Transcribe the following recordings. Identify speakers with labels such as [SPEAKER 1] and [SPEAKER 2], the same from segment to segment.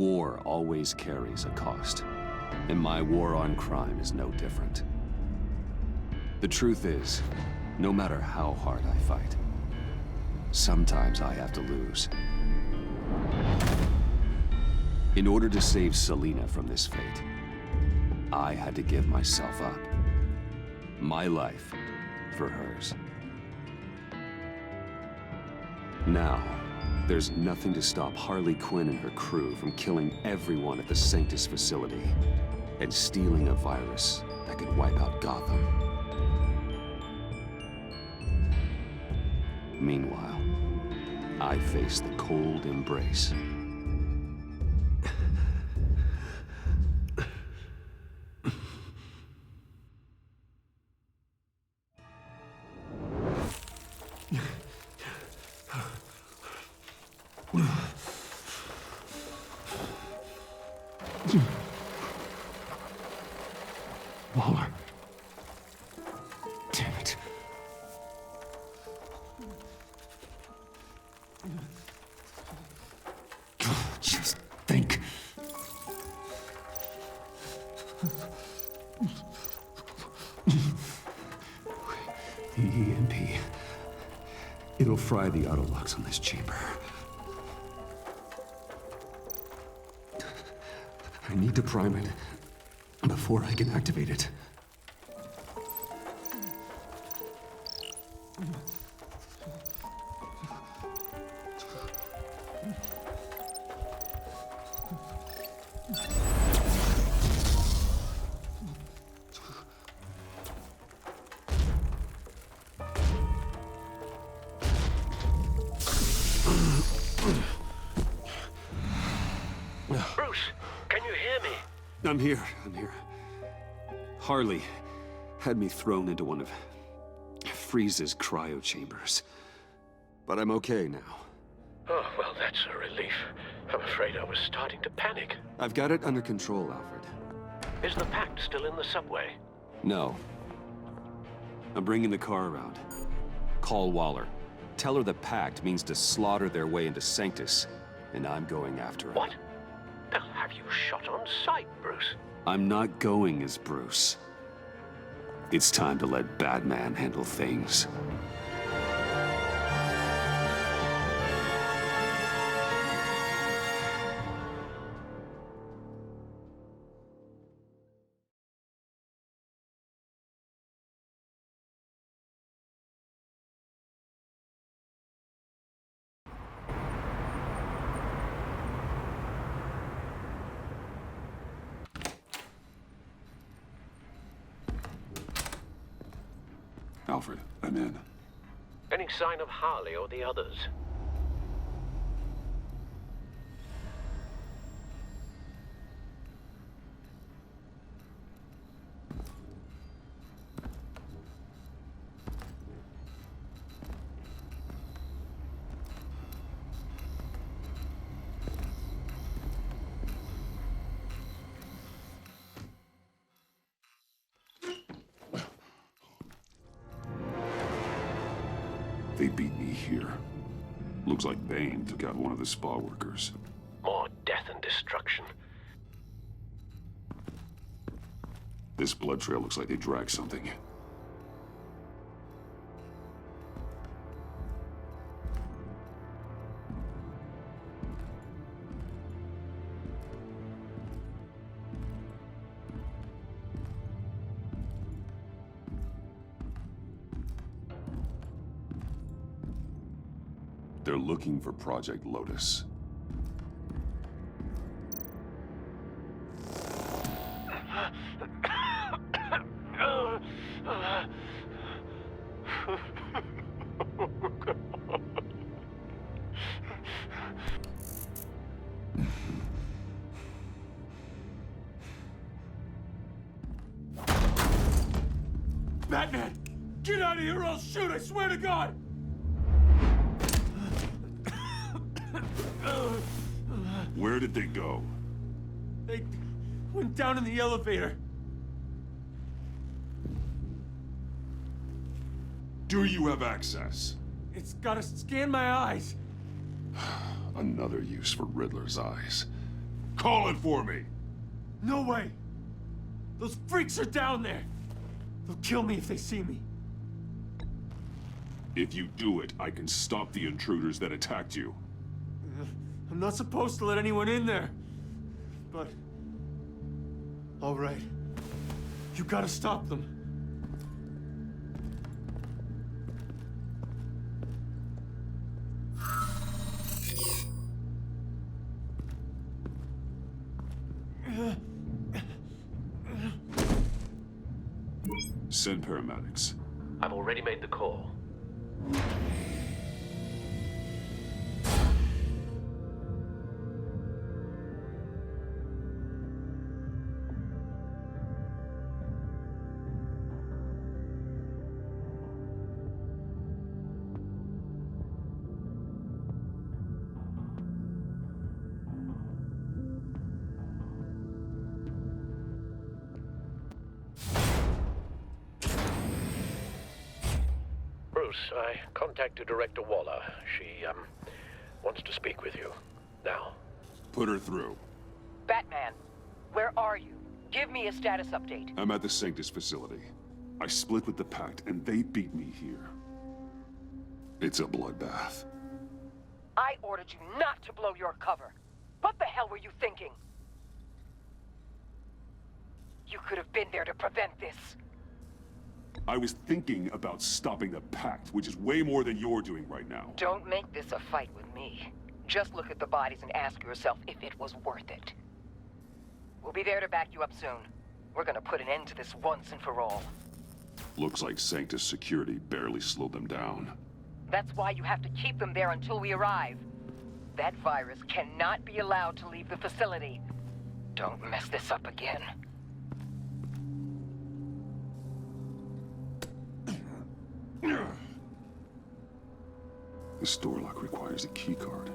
[SPEAKER 1] War always carries a cost, and my war on crime is no different. The truth is, no matter how hard I fight, sometimes I have to lose. In order to save Selina from this fate, I had to give myself up. My life for hers. Now, there's nothing to stop Harley Quinn and her crew from killing everyone at the Sanctus facility and stealing a virus that could wipe out Gotham. Meanwhile, I face the cold embrace. Waller. Damn it. Just think. The EMP. It'll fry the auto locks on this chamber. I need to prime it before I can activate it.
[SPEAKER 2] Bruce, can you hear me?
[SPEAKER 1] I'm here. Harley had me thrown into one of Freeze's cryo chambers. But I'm okay now.
[SPEAKER 2] Oh, well, that's a relief. I'm afraid I was starting to panic.
[SPEAKER 1] I've got it under control, Alfred.
[SPEAKER 2] Is the Pact still in the subway?
[SPEAKER 1] No. I'm bringing the car around. Call Waller. Tell her the Pact means to slaughter their way into Sanctus, and I'm going after her.
[SPEAKER 2] What? They'll have you shot on sight, Bruce.
[SPEAKER 1] I'm not going as Bruce. It's time to let Batman handle things.
[SPEAKER 3] Alfred, I'm in.
[SPEAKER 2] Any sign of Harley or the others?
[SPEAKER 3] They beat me here. Looks like Bane took out one of the spa workers.
[SPEAKER 2] More death and destruction.
[SPEAKER 3] This blood trail looks like they dragged something. They're looking for Project Lotus.
[SPEAKER 4] Batman! Get out of here or I'll shoot, I swear to God!
[SPEAKER 3] Where did they go?
[SPEAKER 4] They went down in the elevator.
[SPEAKER 3] Do you have access?
[SPEAKER 4] It's gotta scan my eyes.
[SPEAKER 3] Another use for Riddler's eyes. Call it for me!
[SPEAKER 4] No way! Those freaks are down there! They'll kill me if they see me.
[SPEAKER 3] If you do it, I can stop the intruders that attacked you.
[SPEAKER 4] I'm not supposed to let anyone in there. But... all right. You gotta stop them.
[SPEAKER 3] Send paramedics.
[SPEAKER 2] I've already made the call. Bruce, I contacted Director Waller. She, wants to speak with you. Now.
[SPEAKER 3] Put her through.
[SPEAKER 5] Batman, where are you? Give me a status update.
[SPEAKER 3] I'm at the Sanctus facility. I split with the Pact, and they beat me here. It's a bloodbath.
[SPEAKER 5] I ordered you not to blow your cover. What the hell were you thinking? You could have been there to prevent this.
[SPEAKER 3] I was thinking about stopping the Pact, which is way more than you're doing right now.
[SPEAKER 5] Don't make this a fight with me. Just look at the bodies and ask yourself if it was worth it. We'll be there to back you up soon. We're gonna put an end to this once and for all.
[SPEAKER 3] Looks like Sanctus security barely slowed them down.
[SPEAKER 5] That's why you have to keep them there until we arrive. That virus cannot be allowed to leave the facility. Don't mess this up again.
[SPEAKER 3] This door lock requires a key card.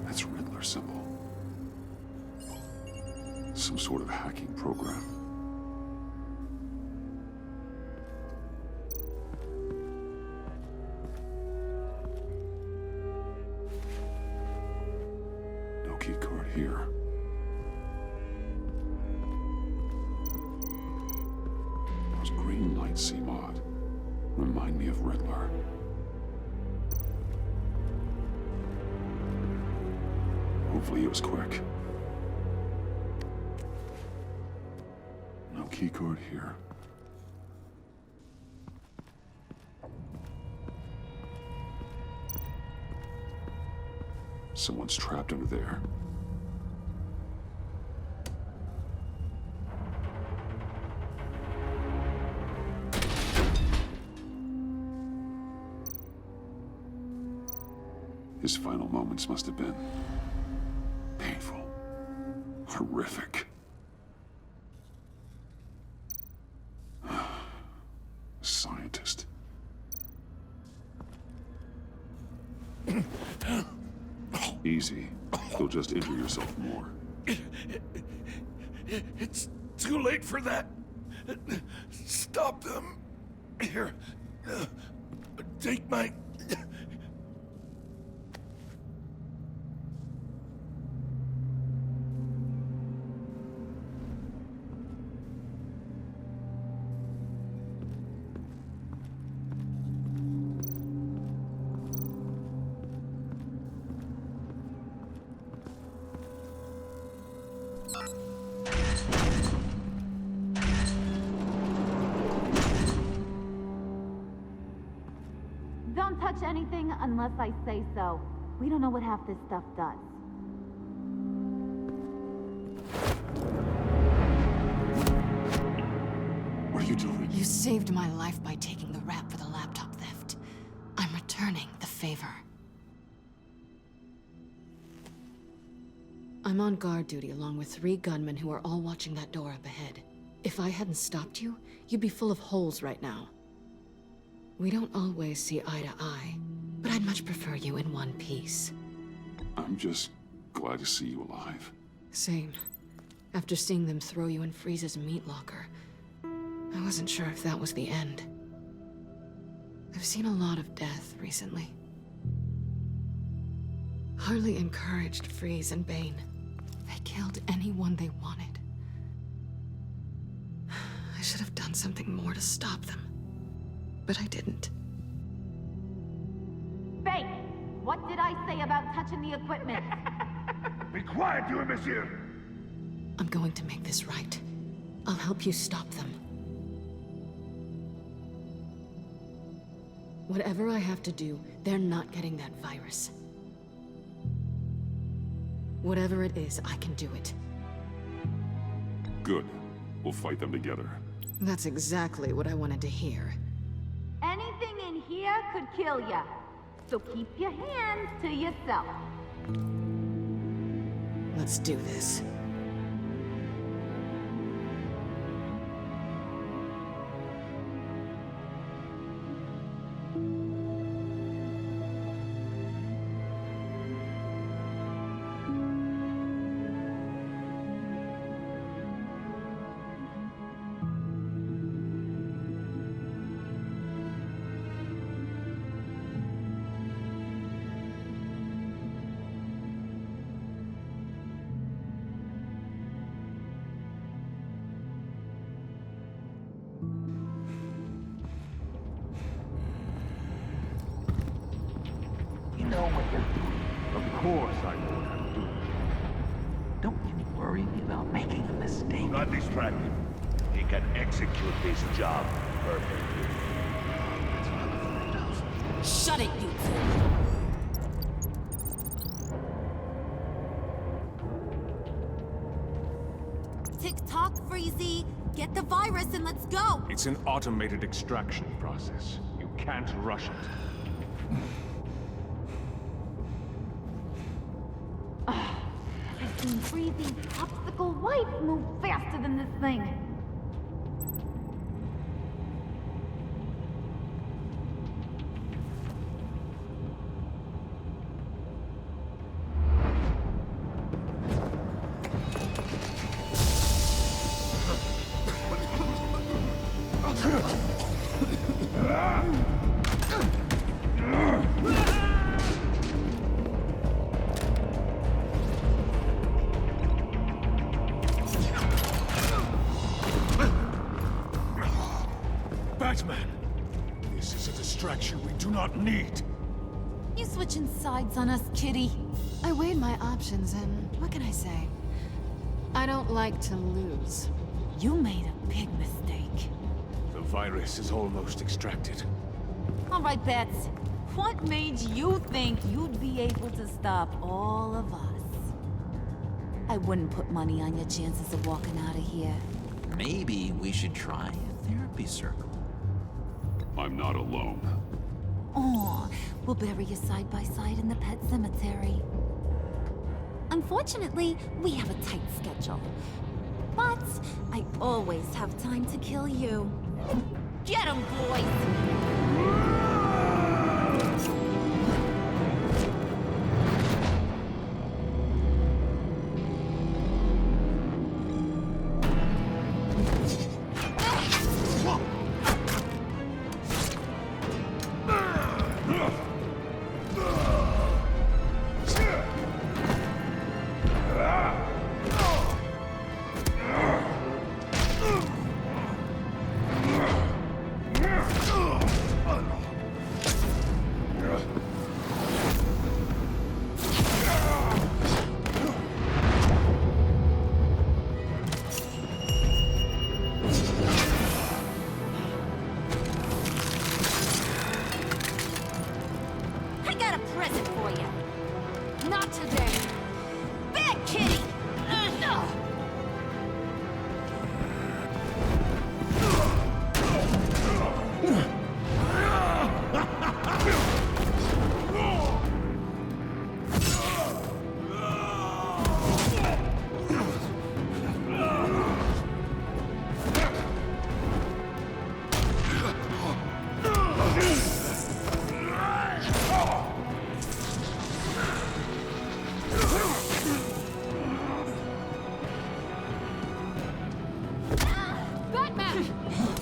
[SPEAKER 3] That's Riddler symbol. Some sort of hacking program. Key card here. Those green lights, C-Mod, remind me of Riddler. Hopefully he was quick. No key card here. Someone's trapped under there. His final moments must have been painful, horrific. Scientist. Easy. You'll just injure yourself more.
[SPEAKER 4] It's too late for that. Stop them. Here. Take my...
[SPEAKER 6] Don't touch anything unless I say so. We don't know what half this stuff does.
[SPEAKER 3] What are you doing?
[SPEAKER 7] You saved my life by taking the rap for the laptop theft. I'm returning the favor. I'm on guard duty along with 3 gunmen who are all watching that door up ahead. If I hadn't stopped you, you'd be full of holes right now. We don't always see eye to eye, but I'd much prefer you in one piece.
[SPEAKER 3] I'm just Glad to see you alive.
[SPEAKER 7] Same. After seeing them throw you in Freeze's meat locker, I wasn't sure if that was the end. I've seen a lot of death recently. Harley encouraged Freeze and Bane. They killed anyone they wanted. I should have done something more to stop them. But I didn't.
[SPEAKER 6] Bane, what did I say about touching the equipment?
[SPEAKER 8] Be quiet, you imbecile!
[SPEAKER 7] I'm going to make this right. I'll help you stop them. Whatever I have to do, they're not getting that virus. Whatever it is, I can do it.
[SPEAKER 3] Good. We'll fight them together.
[SPEAKER 7] That's exactly what I wanted to hear.
[SPEAKER 6] Anything in here could kill ya. So keep your hands to yourself.
[SPEAKER 7] Let's do this.
[SPEAKER 8] You know what you're doing. Of course I know what I'm doing. Don't you worry about making a mistake.
[SPEAKER 9] Not distracted. He can execute this job perfectly.
[SPEAKER 10] Shut it, you two!
[SPEAKER 6] Tick-tock, Freezy. Get the virus and let's go.
[SPEAKER 11] It's an automated extraction process. You can't rush it.
[SPEAKER 6] I've seen Freezy's popsicle wife move faster than this thing.
[SPEAKER 11] Batman! This is a distraction we do not need.
[SPEAKER 6] You switching sides on us, kitty?
[SPEAKER 7] I weighed my options and what can I say? I don't like to lose.
[SPEAKER 6] You made a big mistake.
[SPEAKER 11] The virus is almost extracted.
[SPEAKER 6] All right, Bats. What made you think you'd be able to stop all of us? I wouldn't put money on your chances of walking out of here.
[SPEAKER 12] Maybe we should try a therapy circle.
[SPEAKER 3] I'm not alone.
[SPEAKER 6] Aw, we'll bury you side by side in the pet cemetery. Unfortunately, we have a tight schedule. But I always have time to kill you. Get 'em, boys!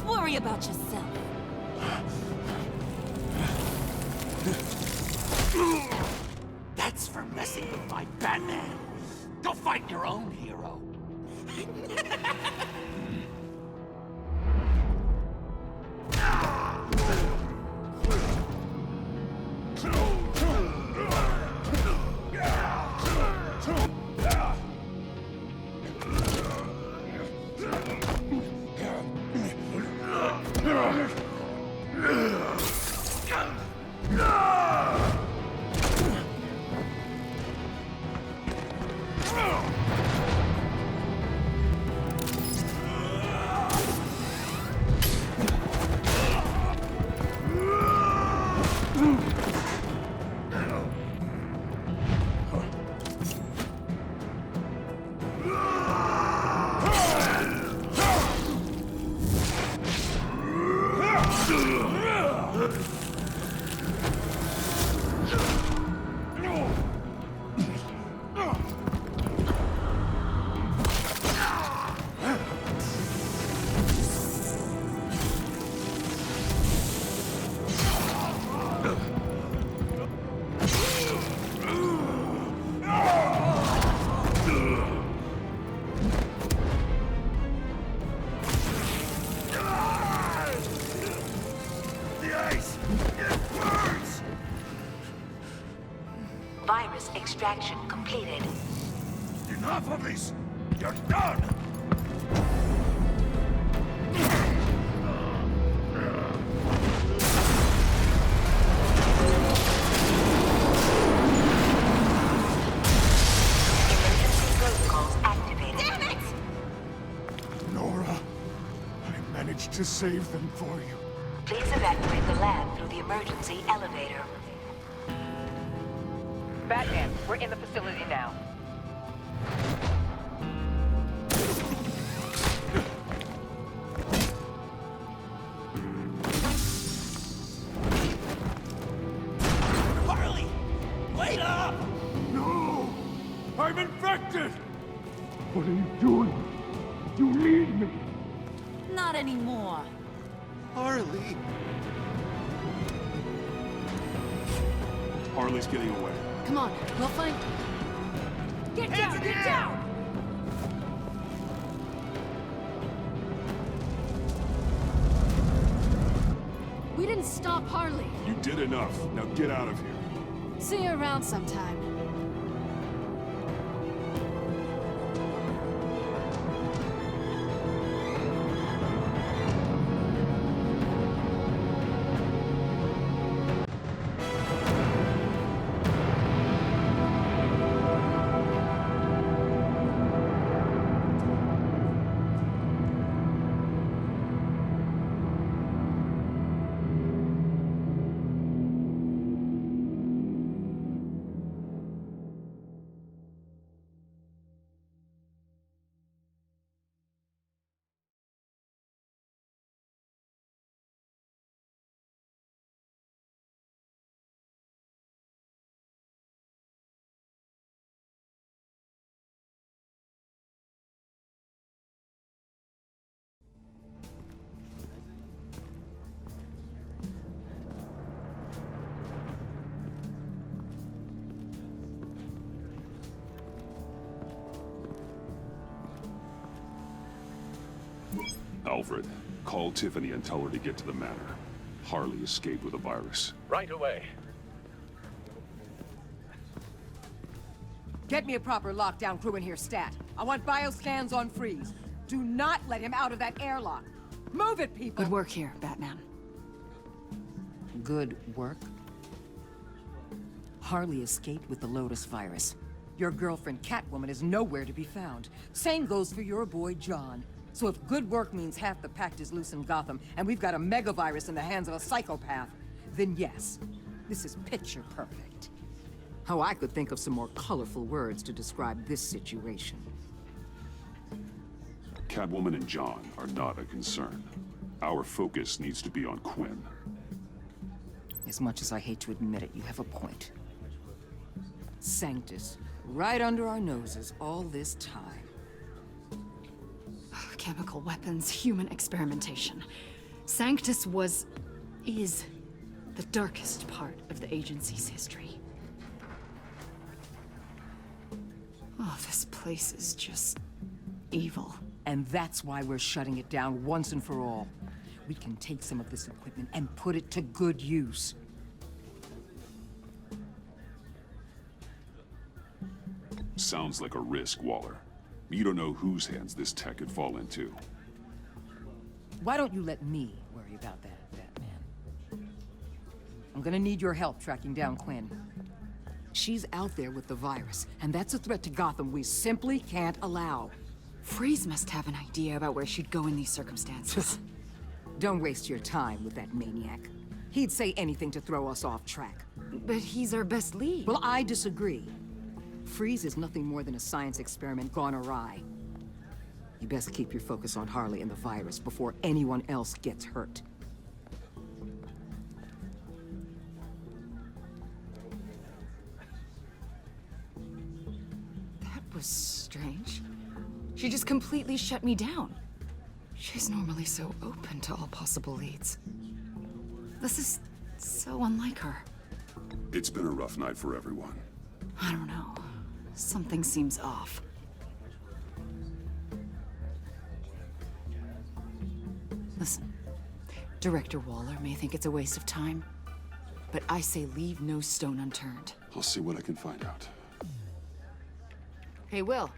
[SPEAKER 6] Worry about yourself.
[SPEAKER 9] That's for messing with my Batman. Go fight your own hero.
[SPEAKER 5] Virus extraction completed.
[SPEAKER 9] Enough of this! You're done!
[SPEAKER 5] Emergency protocols activated.
[SPEAKER 6] Damn it!
[SPEAKER 3] Nora, I managed to save them for you.
[SPEAKER 5] Please evacuate the lab through the emergency elevator. Batman, we're in the facility now.
[SPEAKER 9] Harley! Wait up!
[SPEAKER 3] No! I'm infected! What are you doing? You need me!
[SPEAKER 6] Not anymore.
[SPEAKER 4] Harley!
[SPEAKER 3] Harley's getting away.
[SPEAKER 7] Come on, we'll find...
[SPEAKER 6] Get down! Get down!
[SPEAKER 7] We didn't stop Harley.
[SPEAKER 3] You did enough. Now get out of here.
[SPEAKER 7] See you around sometime.
[SPEAKER 3] Alfred, call Tiffany and tell her to get to the manor. Harley escaped with a virus.
[SPEAKER 2] Right away.
[SPEAKER 5] Get me a proper lockdown crew in here, stat. I want bioscans on freeze. Do not let him out of that airlock. Move it, people!
[SPEAKER 7] Good work here, Batman.
[SPEAKER 5] Good work? Harley escaped with the Lotus virus. Your girlfriend, Catwoman, is nowhere to be found. Same goes for your boy, John. So if good work means half the pact is loose in Gotham, and we've got a megavirus in the hands of a psychopath, then yes, this is picture perfect. Oh, I could think of some more colorful words to describe this situation.
[SPEAKER 3] Catwoman and John are not a concern. Our focus needs to be on Quinn.
[SPEAKER 5] As much as I hate to admit it, you have a point. Sanctus, right under our noses all this time.
[SPEAKER 13] chemical weapons, human experimentation. Sanctus is the darkest part of the agency's history. Oh, this place is just evil.
[SPEAKER 5] And that's why we're shutting it down once and for all. We can take some of this equipment and put it to good use.
[SPEAKER 3] Sounds like a risk, Waller. You don't know whose hands this tech could fall into.
[SPEAKER 5] Why don't you let me worry about that, Batman? I'm gonna need your help tracking down Quinn. She's out there with the virus, and that's a threat to Gotham we simply can't allow.
[SPEAKER 13] Freeze must have an idea about where she'd go in these circumstances.
[SPEAKER 5] Don't waste your time with that maniac. He'd say anything to throw us off track.
[SPEAKER 13] But he's our best lead.
[SPEAKER 5] Well, I disagree. Freeze is nothing more than a science experiment gone awry. You best keep your focus on Harley and the virus before anyone else gets hurt.
[SPEAKER 13] That was strange. She just completely shut me down. She's normally so open to all possible leads. This is so unlike her.
[SPEAKER 3] It's been a rough night for everyone.
[SPEAKER 13] I don't know. Something seems off. Listen, Director Waller may think it's a waste of time, but I say leave no stone unturned.
[SPEAKER 3] I'll see what I can find out.
[SPEAKER 13] Hey, Will,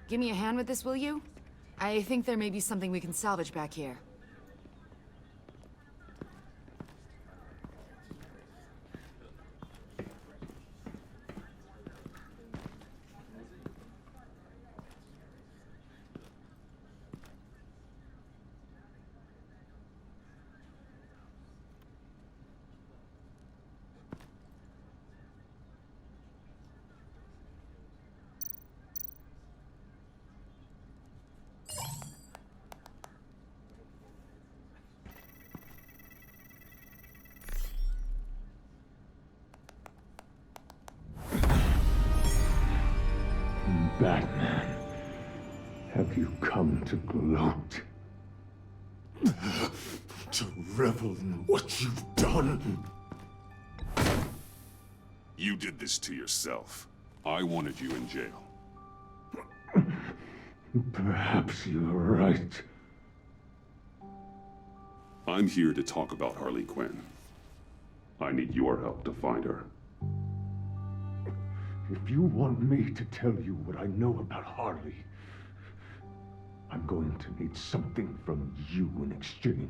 [SPEAKER 13] give me a hand with this, will you? I think there may be something we can salvage back here.
[SPEAKER 11] Batman, have you come to gloat?
[SPEAKER 4] To revel in what you've done?
[SPEAKER 3] You did this to yourself. I wanted you in jail.
[SPEAKER 11] Perhaps you're right.
[SPEAKER 3] I'm here to talk about Harley Quinn. I need your help to find her.
[SPEAKER 11] If you want me to tell you what I know about Harley, I'm going to need something from you in exchange.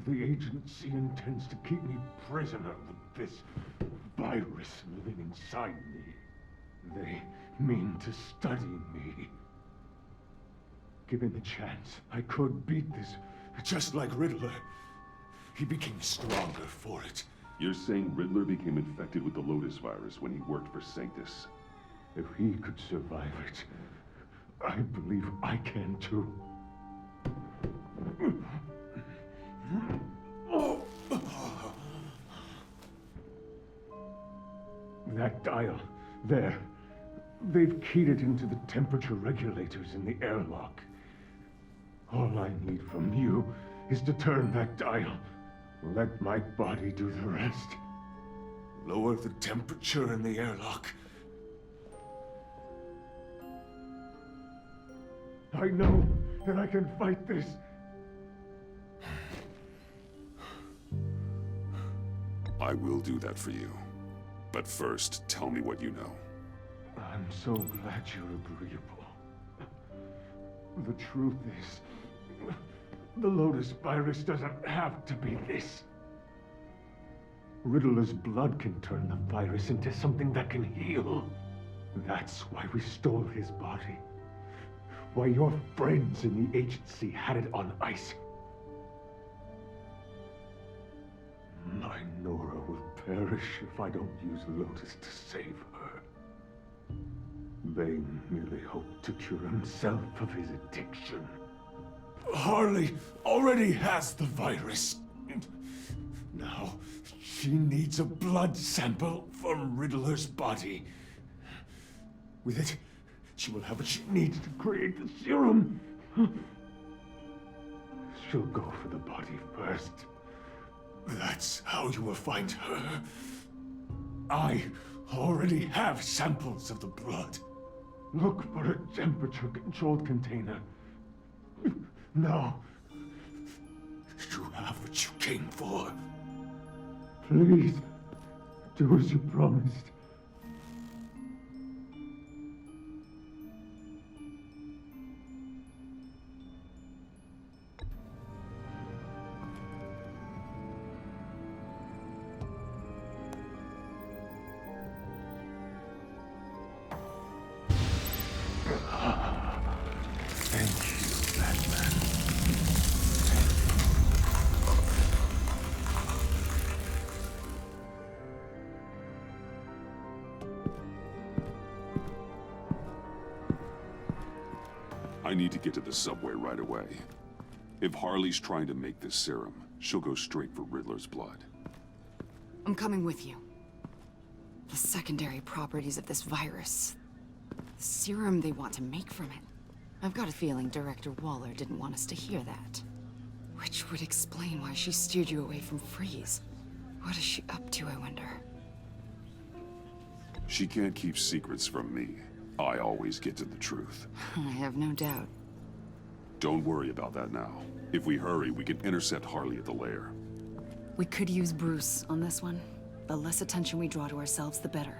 [SPEAKER 11] The agency intends to keep me prisoner with this virus living inside me. They mean to study me. Given the chance, I could beat this.
[SPEAKER 4] Just like Riddler. He became stronger for it.
[SPEAKER 3] You're saying Riddler became infected with the Lotus virus when he worked for Sanctus?
[SPEAKER 11] If he could survive it, I believe I can too. That dial, there. They've keyed it into the temperature regulators in the airlock. All I need from you is to turn that dial. Let my body do the rest.
[SPEAKER 4] Lower the temperature in the airlock.
[SPEAKER 11] I know that I can fight this.
[SPEAKER 3] I will do that for you. But first, tell me what you know.
[SPEAKER 11] I'm so glad you're agreeable. The truth is, the Lotus virus doesn't have to be this. Riddler's blood can turn the virus into something that can heal. That's why we stole his body. Why your friends in the agency had it on ice. My Nora will perish if I don't use Lotus to save her. Bane merely hoped to cure himself of his addiction.
[SPEAKER 4] Harley already has the virus. Now, she needs a blood sample from Riddler's body. With it, she will have what she needs to create the serum.
[SPEAKER 11] She'll go for the body first. That's how you will find her. I already have samples of the blood. Look for a temperature-controlled container. Now, you have what you came for. Please, do as you promised. Thank you, Batman.
[SPEAKER 3] I need to get to the subway right away. If Harley's trying to make this serum, she'll go straight for Riddler's blood.
[SPEAKER 13] I'm coming with you. The secondary properties of this virus. The serum they want to make from it. I've got a feeling Director Waller didn't want us to hear that. Which would explain why she steered you away from Freeze. What is she up to, I wonder?
[SPEAKER 3] She can't keep secrets from me. I always get to the truth.
[SPEAKER 13] I have no doubt.
[SPEAKER 3] Don't worry about that now. If we hurry, we can intercept Harley at the lair.
[SPEAKER 13] We could use Bruce on this one. The less attention we draw to ourselves, the better.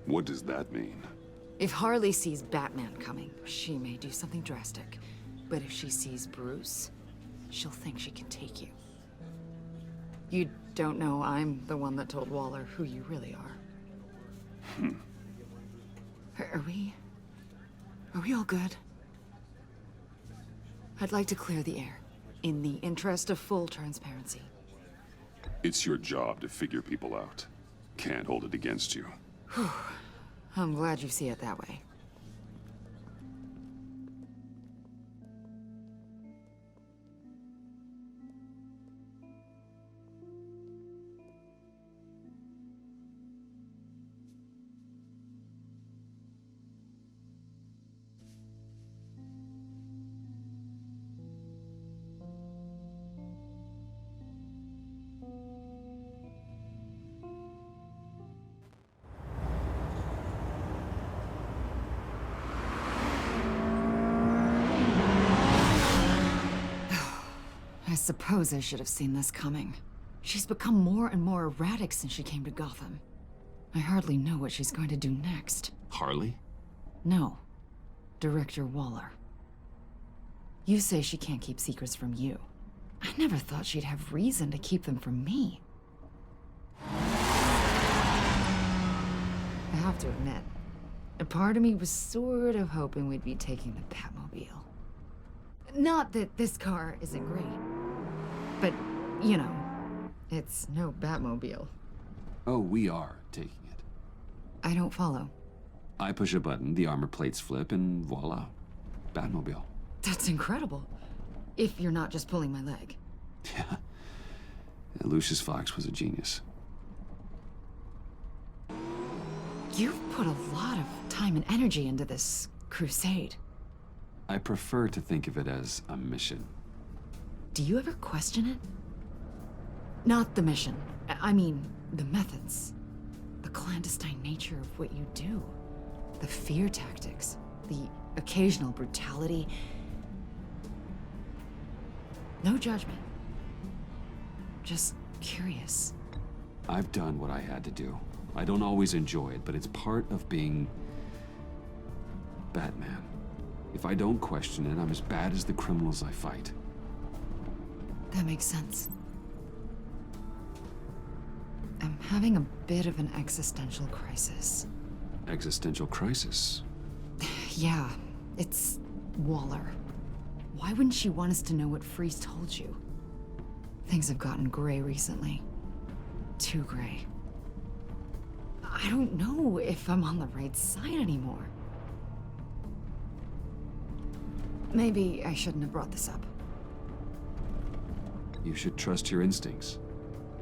[SPEAKER 3] What does that mean?
[SPEAKER 13] If Harley sees Batman coming, she may do something drastic. But if she sees Bruce, she'll think she can take you. You don't know I'm the one that told Waller who you really are. Are we all good? I'd like to clear the air, in the interest of full transparency.
[SPEAKER 3] It's your job to figure people out. Can't hold it against you.
[SPEAKER 13] I'm glad you see it that way. I suppose I should have seen this coming. She's become more and more erratic since she came to Gotham. I hardly know what she's going to do next.
[SPEAKER 1] Harley?
[SPEAKER 13] No. Director Waller. You say she can't keep secrets from you. I never thought she'd have reason to keep them from me. I have to admit, a part of me was sort of hoping we'd be taking the Batmobile. Not that this car isn't great, but, you know, it's no Batmobile.
[SPEAKER 1] Oh, we are taking it.
[SPEAKER 13] I don't follow.
[SPEAKER 1] I push a button, the armor plates flip, and voila. Batmobile.
[SPEAKER 13] That's incredible. If you're not just pulling my leg.
[SPEAKER 1] Yeah. Lucius Fox was a genius.
[SPEAKER 13] You've put a lot of time and energy into this crusade.
[SPEAKER 1] I prefer to think of it as a mission.
[SPEAKER 13] Do you ever question it? Not the mission. I mean, the methods. The clandestine nature of what you do. The fear tactics. The occasional brutality. No judgment. Just curious.
[SPEAKER 1] I've done what I had to do. I don't always enjoy it, but it's part of being Batman. If I don't question it, I'm as bad as the criminals I fight.
[SPEAKER 13] That makes sense. I'm having a bit of an existential crisis.
[SPEAKER 1] Existential crisis?
[SPEAKER 13] Yeah, it's Waller. Why wouldn't she want us to know what Freeze told you? Things have gotten gray recently. Too gray. I don't know if I'm on the right side anymore. Maybe I shouldn't have brought this up.
[SPEAKER 1] You should trust your instincts.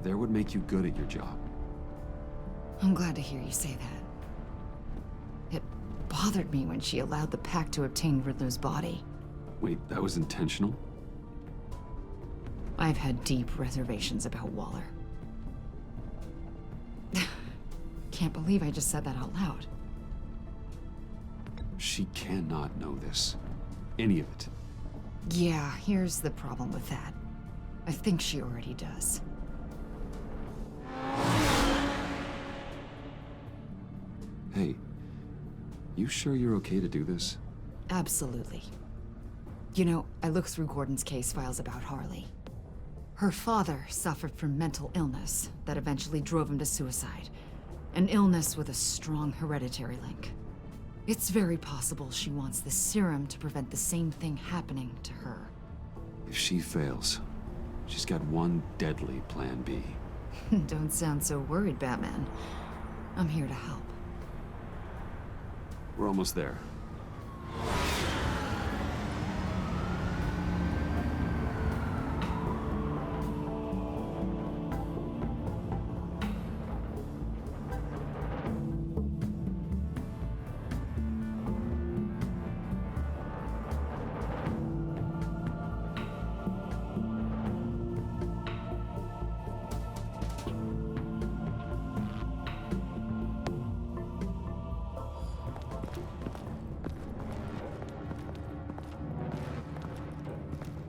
[SPEAKER 1] They're what make you good at your job.
[SPEAKER 13] I'm glad to hear you say that. It bothered me when she allowed the pack to obtain Riddler's body.
[SPEAKER 1] Wait, that was intentional?
[SPEAKER 13] I've had deep reservations about Waller. Can't believe I just said that out loud.
[SPEAKER 1] She cannot know this. Any of it.
[SPEAKER 13] Yeah, here's the problem with that. I think she already does.
[SPEAKER 1] Hey, you sure you're okay to do this?
[SPEAKER 13] Absolutely. You know, I looked through Gordon's case files about Harley. Her father suffered from mental illness that eventually drove him to suicide. An illness with a strong hereditary link. It's very possible she wants the serum to prevent the same thing happening to her.
[SPEAKER 1] If she fails, she's got one deadly plan B.
[SPEAKER 13] Don't sound so worried, Batman. I'm here to help.
[SPEAKER 1] We're almost there.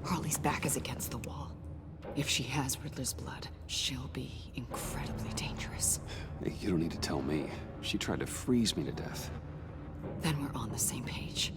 [SPEAKER 13] Harley's back is against the wall. If she has Riddler's blood, she'll be incredibly dangerous.
[SPEAKER 1] Hey, you don't need to tell me. She tried to freeze me to death.
[SPEAKER 13] Then we're on the same page.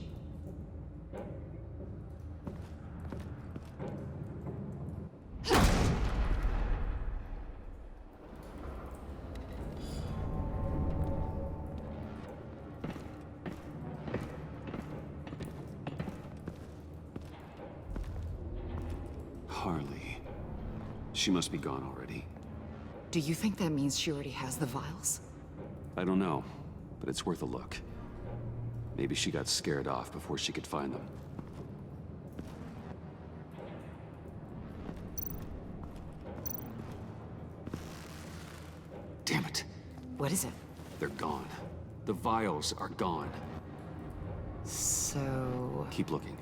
[SPEAKER 1] Harley. She must be gone already.
[SPEAKER 13] Do you think that means she already has the vials?
[SPEAKER 1] I don't know, but it's worth a look. Maybe she got scared off before she could find them. Damn it.
[SPEAKER 13] What is it?
[SPEAKER 1] They're gone. The vials are gone.
[SPEAKER 13] So...
[SPEAKER 1] Keep looking.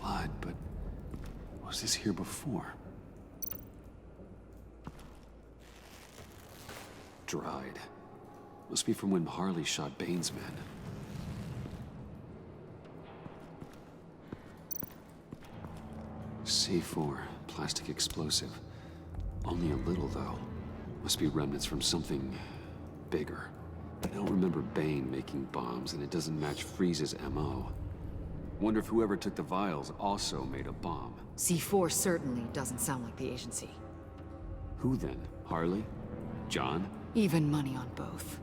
[SPEAKER 1] Blood, but was this here before? Dried. Must be from when Harley shot Bane's men. C4, plastic explosive. Only a little, though. Must be remnants from something bigger. I don't remember Bane making bombs, and it doesn't match Freeze's MO. Wonder if whoever took the vials also made a bomb.
[SPEAKER 13] C4 certainly doesn't sound like the agency.
[SPEAKER 1] Who then? Harley? John?
[SPEAKER 13] Even money on both.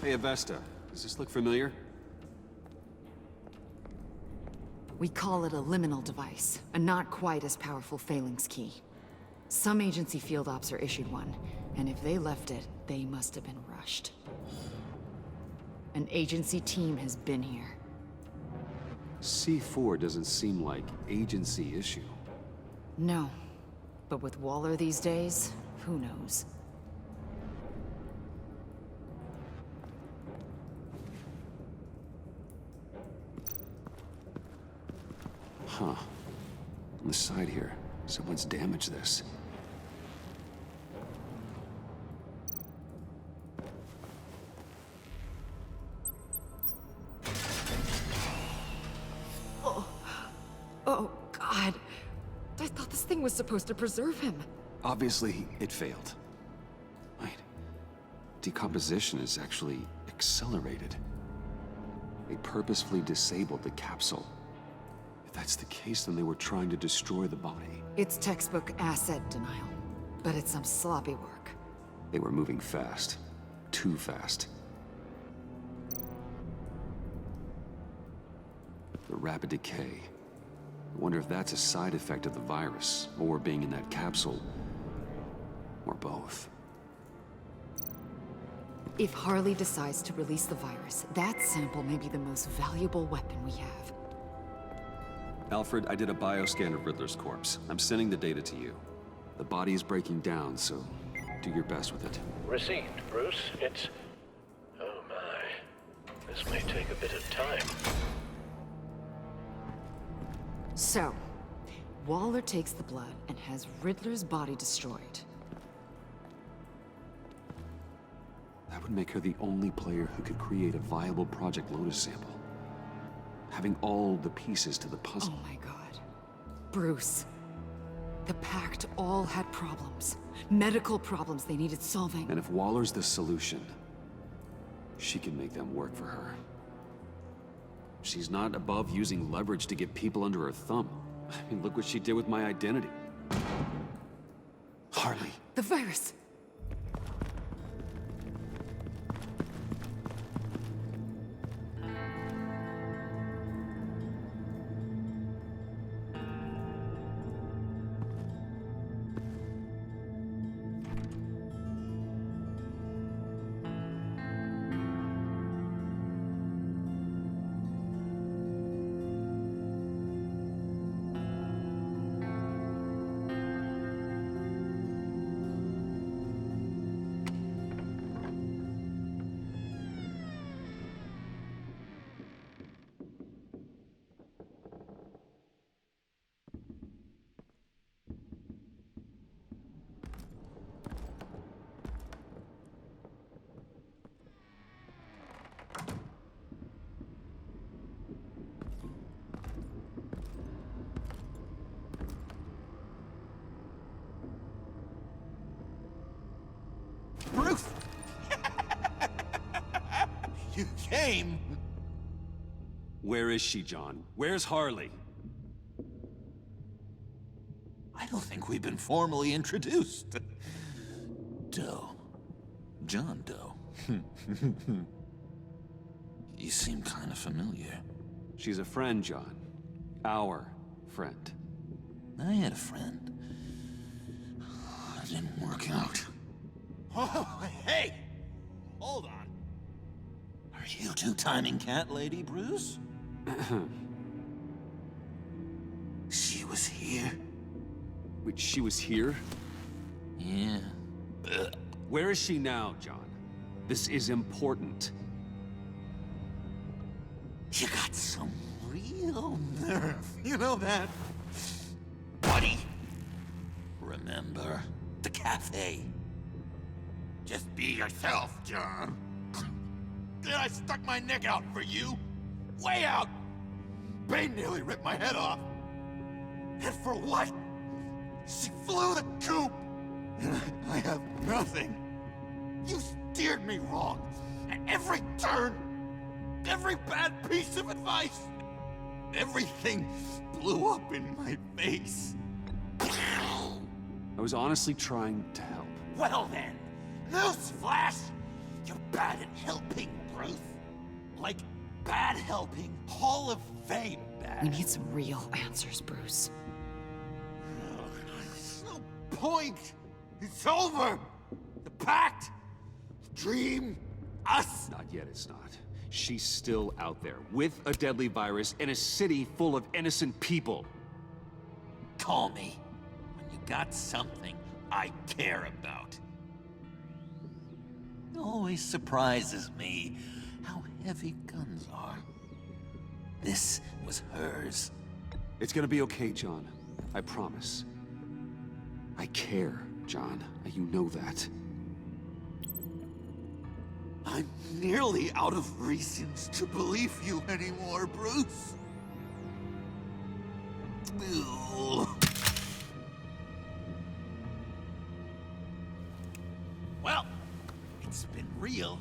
[SPEAKER 1] Hey, Avesta. Does this look familiar?
[SPEAKER 13] We call it a liminal device, a not quite as powerful phalanx key. Some agency field ops are issued one, and if they left it, they must have been rushed. An agency team has been here.
[SPEAKER 1] C4 doesn't seem like agency issue.
[SPEAKER 13] No, but with Waller these days, who knows?
[SPEAKER 1] Huh. On the side here, someone's damaged this.
[SPEAKER 13] Oh, God. I thought this thing was supposed to preserve him.
[SPEAKER 1] Obviously, it failed. Wait. Decomposition is actually accelerated. They purposefully disabled the capsule. If that's the case, then they were trying to destroy the body.
[SPEAKER 13] It's textbook asset denial, but it's some sloppy work.
[SPEAKER 1] They were moving fast. Too fast. The rapid decay. I wonder if that's a side effect of the virus, or being in that capsule, or both.
[SPEAKER 13] If Harley decides to release the virus, that sample may be the most valuable weapon we have.
[SPEAKER 1] Alfred, I did a bioscan of Riddler's corpse. I'm sending the data to you. The body is breaking down, so do your best with it.
[SPEAKER 2] Received, Bruce. It's... Oh my. This may take a bit of time.
[SPEAKER 13] So, Waller takes the blood and has Riddler's body destroyed.
[SPEAKER 1] That would make her the only player who could create a viable Project Lotus sample. Having all the pieces to the puzzle.
[SPEAKER 13] Oh my god. Bruce. The Pact all had problems. Medical problems they needed solving.
[SPEAKER 1] And if Waller's the solution, she can make them work for her. She's not above using leverage to get people under her thumb. I mean, look what she did with my identity. Harley.
[SPEAKER 13] The virus!
[SPEAKER 9] Bruce! You came!
[SPEAKER 1] Where is she, John? Where's Harley?
[SPEAKER 12] I don't think we've been formally introduced. Doe. John Doe. You seem kind of familiar.
[SPEAKER 1] She's a friend, John. Our friend.
[SPEAKER 12] I had a friend. It didn't work out.
[SPEAKER 9] Oh, hey! Hold on.
[SPEAKER 12] Are you two-timing cat lady, Bruce? She was here.
[SPEAKER 1] Wait, she was here?
[SPEAKER 12] Yeah.
[SPEAKER 1] Where is she now, John? This is important.
[SPEAKER 9] You got some real nerve. You know that? Buddy?
[SPEAKER 12] Remember the cafe?
[SPEAKER 9] Just be yourself, John. Then I stuck my neck out for you. Way out. Bane nearly ripped my head off. And for what? She flew the coop. And I have nothing. You steered me wrong. At every turn. Every bad piece of advice. Everything blew up in my face.
[SPEAKER 1] I was honestly trying to help.
[SPEAKER 9] Well then. Newsflash! You're bad at helping, Bruce. Like, bad helping. Hall of Fame bad.
[SPEAKER 13] We need some real answers, Bruce.
[SPEAKER 9] There's no point. It's over. The Pact. The dream. Us.
[SPEAKER 1] Not yet, it's not. She's still out there, with a deadly virus in a city full of innocent people.
[SPEAKER 9] Call me when you got something I care about.
[SPEAKER 12] It always surprises me how heavy guns are. This was hers.
[SPEAKER 1] It's gonna be okay, John. I promise. I care, John. You know that.
[SPEAKER 9] I'm nearly out of reasons to believe you anymore, Bruce. Ugh. Well, it's been real.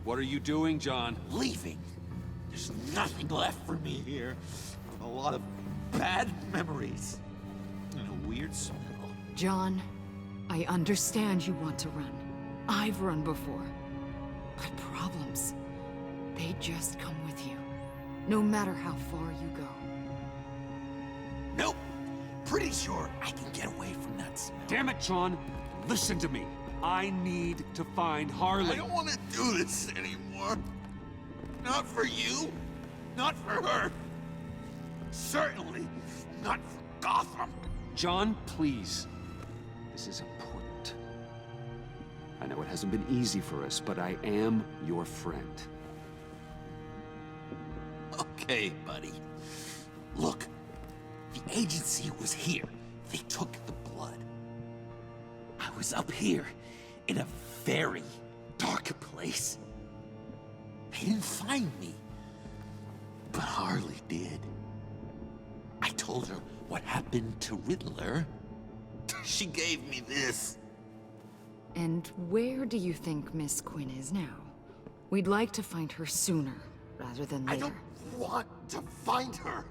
[SPEAKER 1] What are you doing, John?
[SPEAKER 9] Leaving. There's nothing left for me here. A lot of bad memories. And a weird smell.
[SPEAKER 13] John, I understand you want to run. I've run before. But problems, they just come with you. No matter how far you go.
[SPEAKER 12] Nope. Pretty sure I can get away from that smell.
[SPEAKER 1] Damn it, John! Listen to me. I need to find Harley.
[SPEAKER 9] I don't want to do this anymore. Not for you. Not for her. Certainly not for Gotham.
[SPEAKER 1] John, please. This is important. I know it hasn't been easy for us, but I am your friend.
[SPEAKER 12] Okay, buddy. Look, the agency was here. They took the blood. I was up here in a very dark place. They didn't find me, but Harley did. I told her what happened to Riddler. She gave me this.
[SPEAKER 13] And where do you think Miss Quinn is now? We'd like to find her sooner, rather than later.
[SPEAKER 9] I don't want to find her.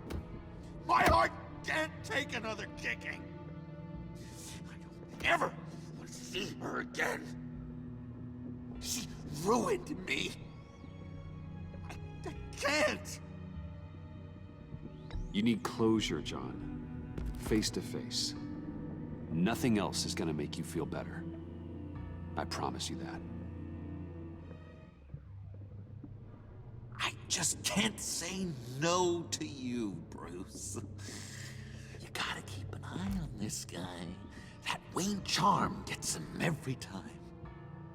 [SPEAKER 9] My heart can't take another kicking. I don't ever want to see her again. She ruined me. I can't.
[SPEAKER 1] You need closure, John. Face to face. Nothing else is gonna make you feel better. I promise you that.
[SPEAKER 12] I just can't say no to you, Bruce. You gotta keep an eye on this guy. That Wayne charm gets him every time.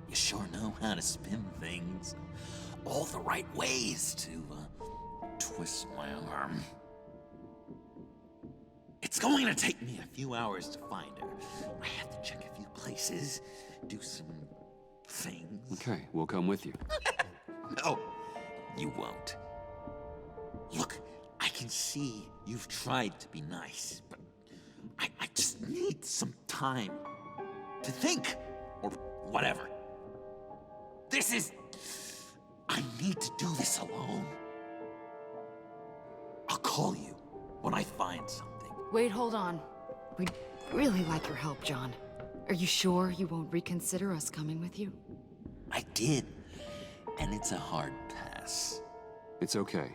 [SPEAKER 12] You sure know how to spin things. All the right ways to twist my arm. It's going to take me a few hours to find her. I have to check a few places, do some things.
[SPEAKER 1] Okay, we'll come with you.
[SPEAKER 12] No, you won't. Look, I can see you've tried to be nice, but I just need some time to think, or whatever. I need to do this alone. I'll call you when I find something.
[SPEAKER 13] Wait, hold on. We'd really like your help, John. Are you sure you won't reconsider us coming with you?
[SPEAKER 12] I did, and it's a hard pass.
[SPEAKER 1] It's okay.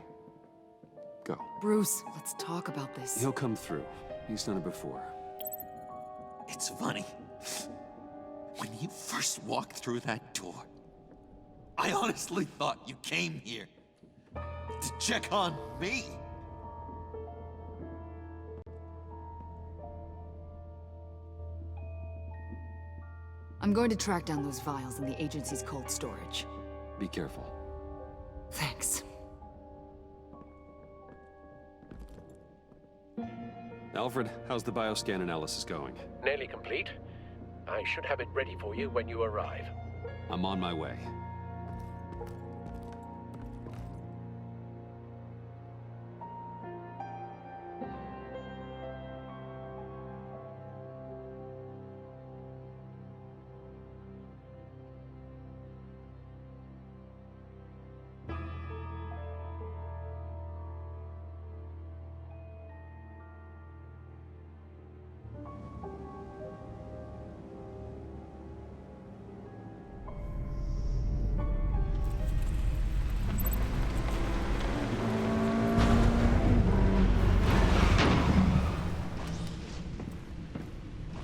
[SPEAKER 1] Go.
[SPEAKER 13] Bruce, let's talk about this.
[SPEAKER 1] He'll come through. He's done it before.
[SPEAKER 12] It's funny. When you first walked through that door, I honestly thought you came here to check on me.
[SPEAKER 13] I'm going to track down those vials in the agency's cold storage.
[SPEAKER 1] Be careful.
[SPEAKER 13] Thanks.
[SPEAKER 1] Alfred, how's the bioscan analysis going?
[SPEAKER 2] Nearly complete. I should have it ready for you when you arrive.
[SPEAKER 1] I'm on my way.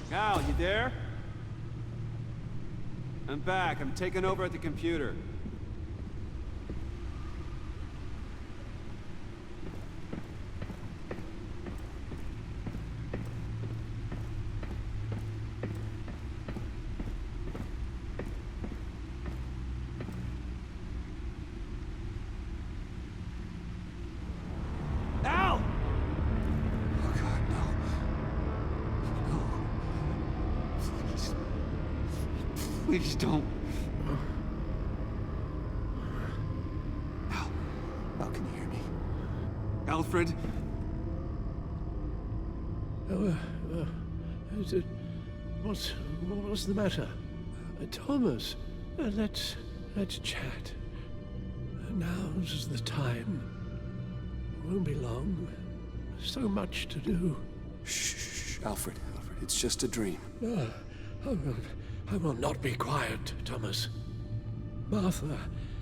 [SPEAKER 14] Al, you there? I'm back. I'm taking over at the computer. Al!
[SPEAKER 1] Oh God, no. No. Please don't. Al, can you hear me? Alfred?
[SPEAKER 15] What's the matter? Thomas, let's chat. Now's the time. Won't be long. So much to do.
[SPEAKER 1] Shh, Alfred, it's just a dream.
[SPEAKER 15] I will not be quiet, Thomas. Martha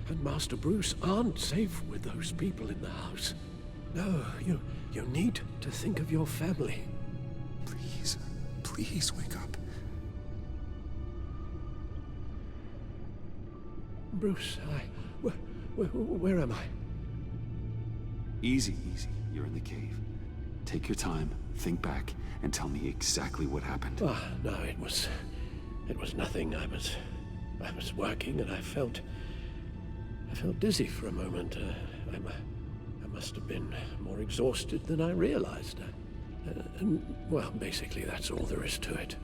[SPEAKER 15] and Master Bruce aren't safe with those people in the house. No, you need to think of your family.
[SPEAKER 1] Please, please wake up.
[SPEAKER 15] Bruce, where am I?
[SPEAKER 1] Easy, easy. You're in the cave. Take your time, think back, and tell me exactly what happened.
[SPEAKER 15] No, it was nothing. I was working and I felt dizzy for a moment. I must have been more exhausted than I realized. Well, basically that's all there is to it.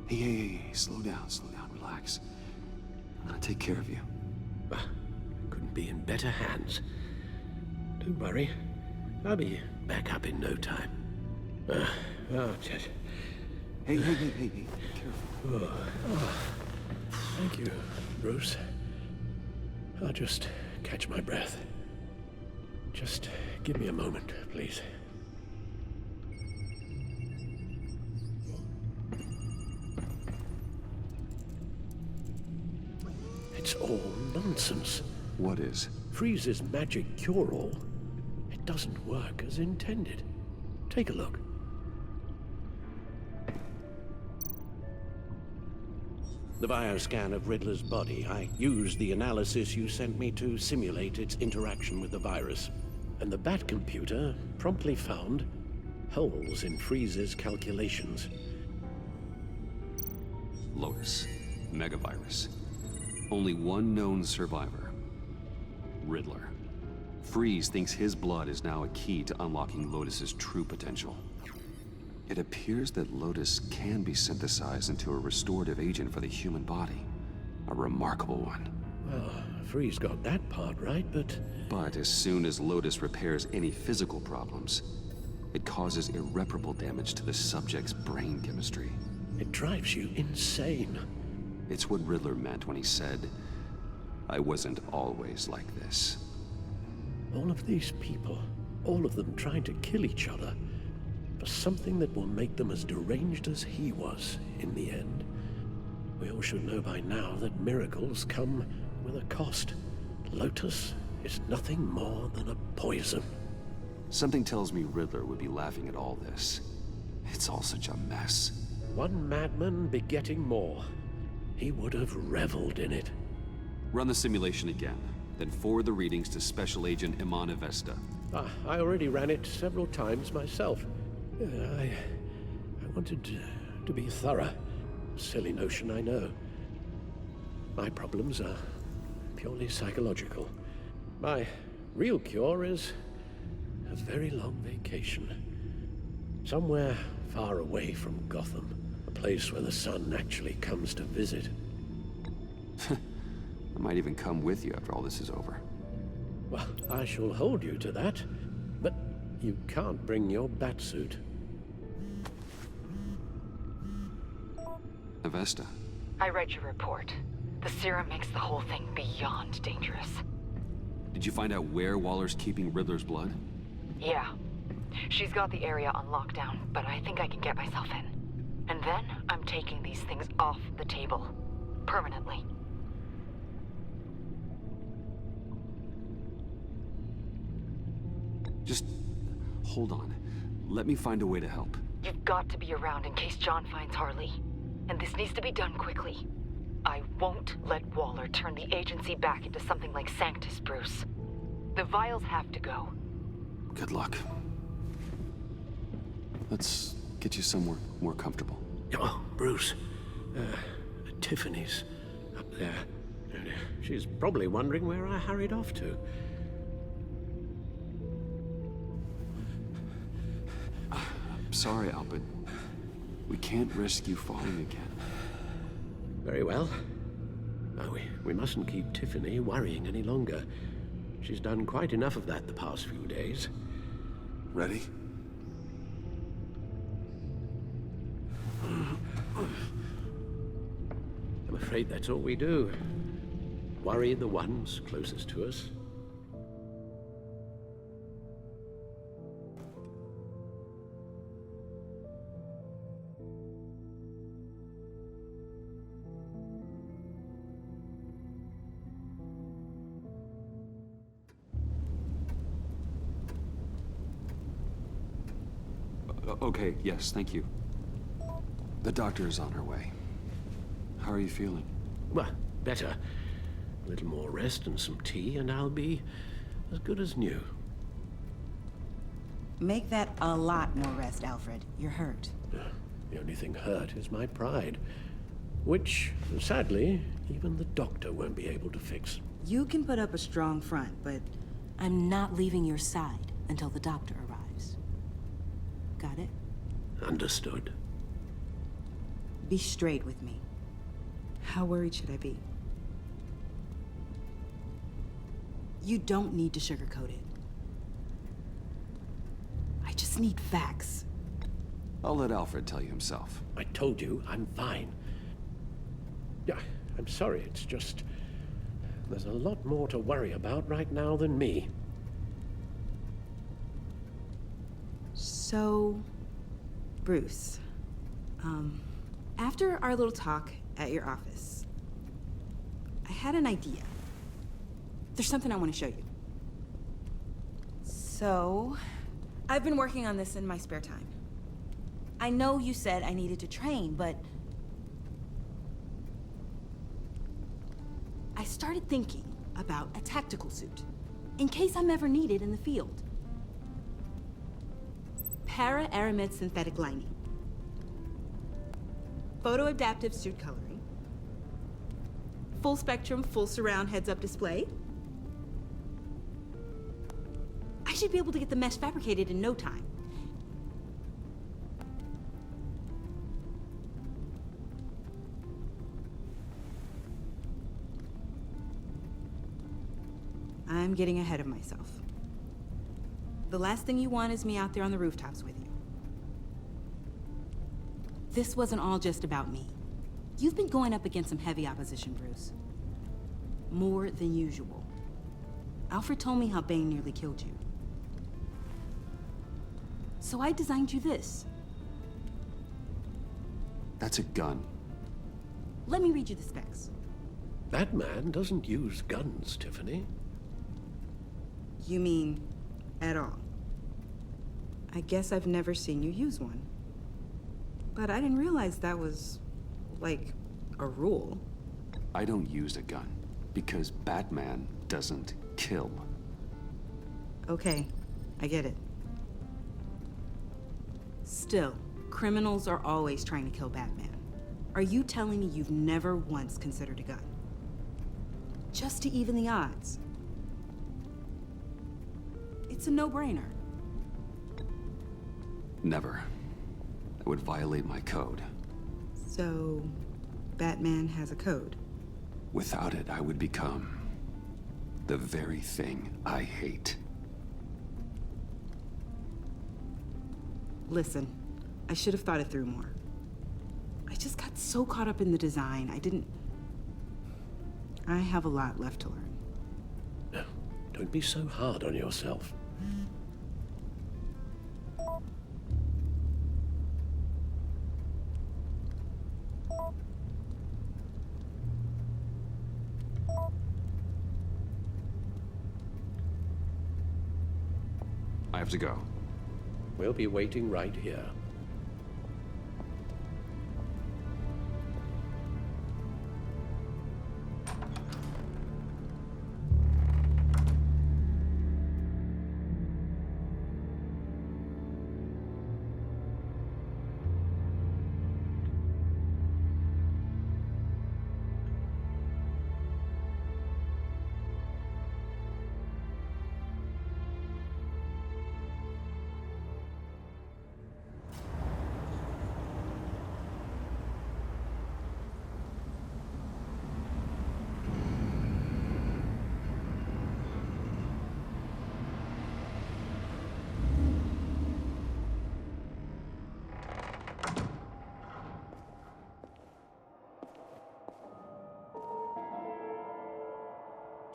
[SPEAKER 1] Hey, slow down, relax. I'm gonna take care of you.
[SPEAKER 15] Couldn't be in better hands. Don't worry. I'll be back up in no time.
[SPEAKER 1] Hey, careful.
[SPEAKER 15] Thank you, Bruce. I'll just catch my breath. Just give me a moment, please. It's all nonsense.
[SPEAKER 1] What is?
[SPEAKER 15] Freeze's magic cure-all. It doesn't work as intended. Take a look.
[SPEAKER 16] The bioscan of Riddler's body. I used the analysis you sent me to simulate its interaction with the virus.
[SPEAKER 15] And the Bat computer promptly found holes in Freeze's calculations.
[SPEAKER 1] Lotus. Megavirus. Only one known survivor. Riddler. Freeze thinks his blood is now a key to unlocking Lotus's true potential. It appears that Lotus can be synthesized into a restorative agent for the human body. A remarkable one.
[SPEAKER 15] Well, Freeze got that part right, but...
[SPEAKER 1] But as soon as Lotus repairs any physical problems, it causes irreparable damage to the subject's brain chemistry.
[SPEAKER 15] It drives you insane.
[SPEAKER 1] It's what Riddler meant when he said, "I wasn't always like this."
[SPEAKER 15] All of these people, all of them trying to kill each other, for something that will make them as deranged as he was in the end. We all should know by now that miracles come with a cost. Lotus is nothing more than a poison.
[SPEAKER 1] Something tells me Riddler would be laughing at all this. It's all such a mess.
[SPEAKER 15] One madman begetting more. He would have reveled in it.
[SPEAKER 1] Run the simulation again, then forward the readings to Special Agent Iman Avesta.
[SPEAKER 15] I already ran it several times myself. I wanted to be thorough. Silly notion, I know. My problems are purely psychological. My real cure is a very long vacation. Somewhere far away from Gotham. A place where the sun actually comes to visit.
[SPEAKER 1] I might even come with you after all this is over.
[SPEAKER 15] Well, I shall hold you to that. But you can't bring your batsuit.
[SPEAKER 1] Avesta.
[SPEAKER 13] I read your report. The serum makes the whole thing beyond dangerous.
[SPEAKER 1] Did you find out where Waller's keeping Riddler's blood?
[SPEAKER 13] Yeah. She's got the area on lockdown, but I think I can get myself in. And then I'm taking these things off the table. Permanently.
[SPEAKER 1] Just hold on. Let me find a way to help.
[SPEAKER 13] You've got to be around in case John finds Harley. And this needs to be done quickly. I won't let Waller turn the agency back into something like Sanctus, Bruce. The vials have to go.
[SPEAKER 1] Good luck. Let's get you somewhere more comfortable.
[SPEAKER 15] Oh, Bruce. Tiffany's up there. She's probably wondering where I hurried off to.
[SPEAKER 1] I'm sorry, Albert. We can't risk you falling again.
[SPEAKER 15] Very well. No, we mustn't keep Tiffany worrying any longer. She's done quite enough of that the past few days.
[SPEAKER 1] Ready?
[SPEAKER 15] I'm afraid that's all we do. Worry the ones closest to us.
[SPEAKER 1] Okay, yes, thank you. The doctor is on her way. How are you feeling?
[SPEAKER 15] Well, better. A little more rest and some tea, and I'll be as good as new.
[SPEAKER 17] Make that a lot more rest, Alfred. You're hurt.
[SPEAKER 15] The only thing hurt is my pride, which, sadly, even the doctor won't be able to fix.
[SPEAKER 17] You can put up a strong front, but
[SPEAKER 10] I'm not leaving your side until the doctor arrives. Got it?
[SPEAKER 15] Understood.
[SPEAKER 17] be straight with me. How worried should I be? You don't need to sugarcoat it. I just need facts.
[SPEAKER 1] I'll let Alfred tell you himself.
[SPEAKER 15] I told you, I'm fine. Yeah, I'm sorry, it's just... there's a lot more to worry about right now than me.
[SPEAKER 17] So, Bruce, after our little talk at your office, I had an idea. There's something I want to show you. So, I've been working on this in my spare time. I know you said I needed to train, but I started thinking about a tactical suit, in case I'm ever needed in the field. Para-aramid synthetic lining. Photo-adaptive suit coloring. Full spectrum, full surround heads-up display. I should be able to get the mesh fabricated in no time. I'm getting ahead of myself. The last thing you want is me out there on the rooftops with you. This wasn't all just about me. You've been going up against some heavy opposition, Bruce. More than usual. Alfred told me how Bane nearly killed you. So I designed you this.
[SPEAKER 1] That's a gun.
[SPEAKER 17] Let me read you the specs.
[SPEAKER 15] That man doesn't use guns, Tiffany.
[SPEAKER 17] You mean, at all? I guess I've never seen you use one. But I didn't realize that was, like, a rule.
[SPEAKER 1] I don't use a gun, because Batman doesn't kill.
[SPEAKER 17] Okay, I get it. Still, criminals are always trying to kill Batman. Are you telling me you've never once considered a gun? Just to even the odds. It's a no-brainer.
[SPEAKER 1] Never. That would violate my code.
[SPEAKER 17] So, Batman has a code?
[SPEAKER 1] Without it, I would become the very thing I hate.
[SPEAKER 17] Listen, I should have thought it through more. I just got so caught up in the design, I have a lot left to learn.
[SPEAKER 15] No, don't be so hard on yourself.
[SPEAKER 1] I have to go.
[SPEAKER 15] We'll be waiting right here.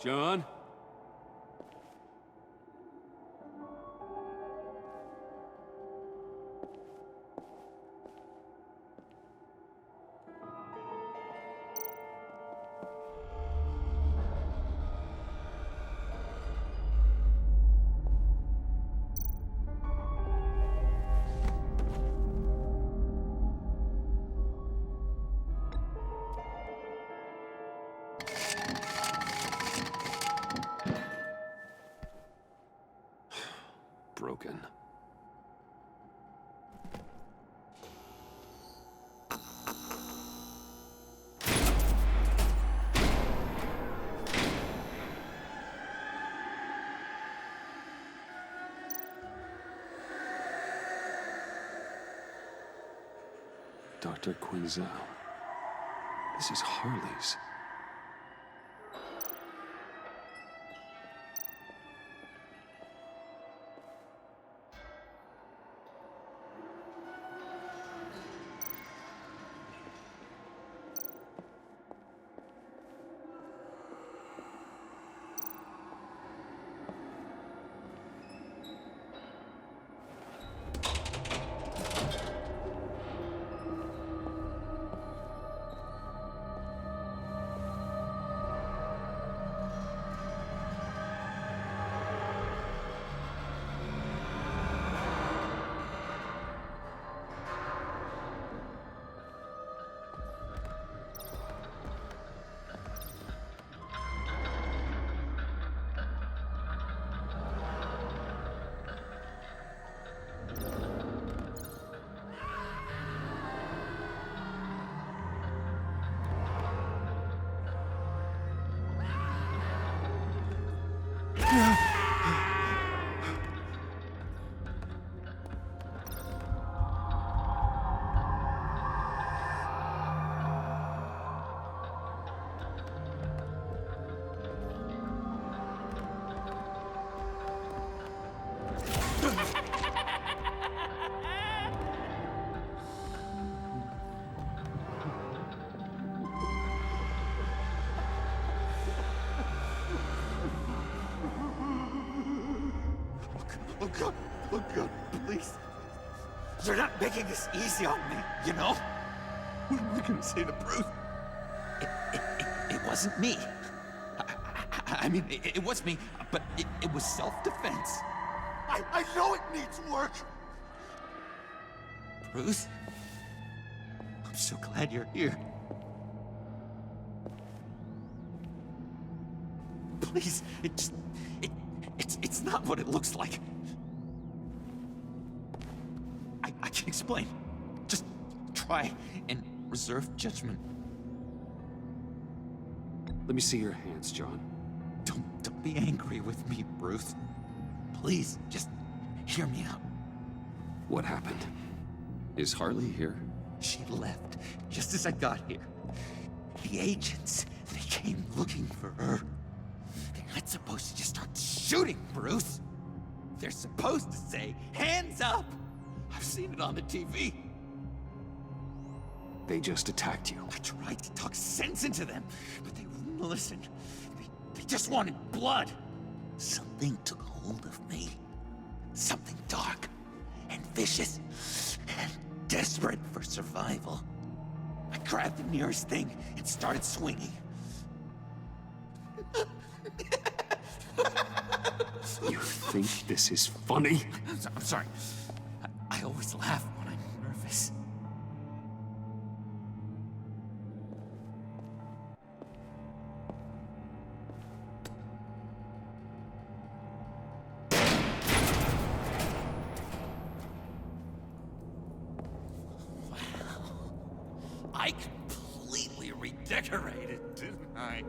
[SPEAKER 1] John? broken. Dr. Quinzel. This is Harley's.
[SPEAKER 12] Oh God, please. You're not making this easy on me, you know? What am I gonna say to Bruce? It wasn't me. I mean, it was me, but it was self-defense.
[SPEAKER 9] I know it needs work.
[SPEAKER 12] Bruce? I'm so glad you're here. Please, it's not what it looks like. I can explain. Just try and reserve judgment.
[SPEAKER 1] Let me see your hands, John.
[SPEAKER 12] Don't be angry with me, Bruce. Please, just hear me out.
[SPEAKER 1] What happened? Is Harley here?
[SPEAKER 12] She left just as I got here. The agents, they came looking for her. They're not supposed to just start shooting, Bruce. They're supposed to say, hands up! I've seen it on the TV.
[SPEAKER 1] They just attacked you.
[SPEAKER 12] I tried to talk sense into them, but they wouldn't listen. They just wanted blood. Something took hold of me. Something dark and vicious and desperate for survival. I grabbed the nearest thing and started swinging.
[SPEAKER 1] You think this is funny?
[SPEAKER 12] I'm sorry. I always laugh when I'm nervous. I completely redecorated, didn't I?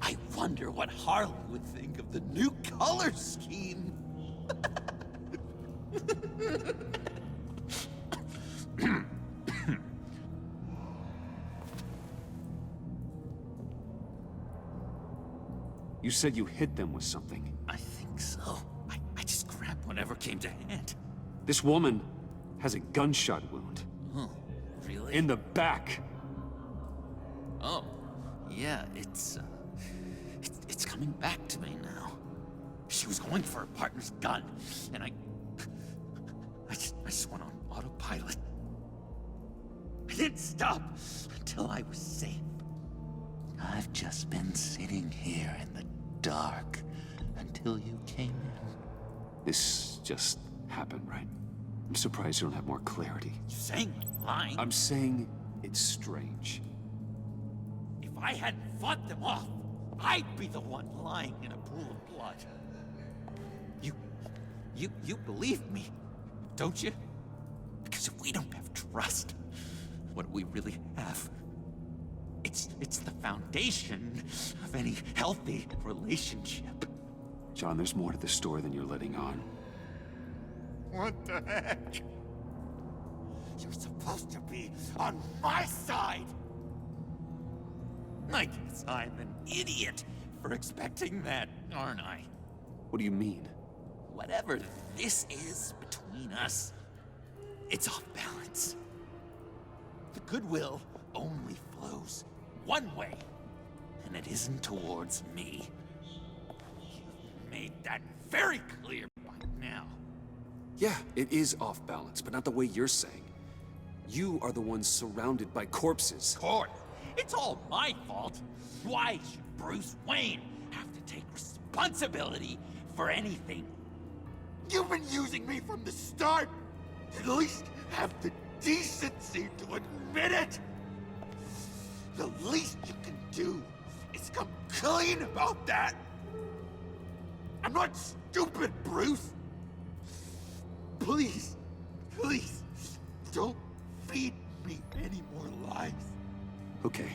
[SPEAKER 12] I wonder what Harley would think of the new color scheme.
[SPEAKER 1] You said you hit them with something.
[SPEAKER 12] I think so. I just grabbed whatever came to hand.
[SPEAKER 1] This woman has a gunshot wound.
[SPEAKER 12] Oh, really?
[SPEAKER 1] In the back.
[SPEAKER 12] Oh, yeah, it's coming back to me now. She was going for her partner's gun, and I just went on autopilot. I didn't stop until I was safe. I've just been sitting here in the dark until you came in.
[SPEAKER 1] This just happened, right? I'm surprised you don't have more clarity.
[SPEAKER 12] You're saying I'm lying?
[SPEAKER 1] I'm saying it's strange.
[SPEAKER 12] If I hadn't fought them off, I'd be the one lying in a pool of blood. You believe me, don't you? Because if we don't have trust, what do we really have? It's the foundation of any healthy relationship.
[SPEAKER 1] John, there's more to the story than you're letting on.
[SPEAKER 9] What the heck? You're supposed to be on my side!
[SPEAKER 12] I guess I'm an idiot for expecting that, aren't I?
[SPEAKER 1] What do you mean?
[SPEAKER 12] Whatever this is between us, it's off balance. The goodwill only flows one way, and it isn't towards me. You've made that very clear by now.
[SPEAKER 1] Yeah, it is off balance, but not the way you're saying. You are the one surrounded by corpses.
[SPEAKER 12] Court, it's all my fault. Why should Bruce Wayne have to take responsibility for anything?
[SPEAKER 9] You've been using me from the start! At least have the decency to admit it! The least you can do is come clean about that! I'm not stupid, Bruce! Please, please, don't feed me any more lies.
[SPEAKER 1] Okay.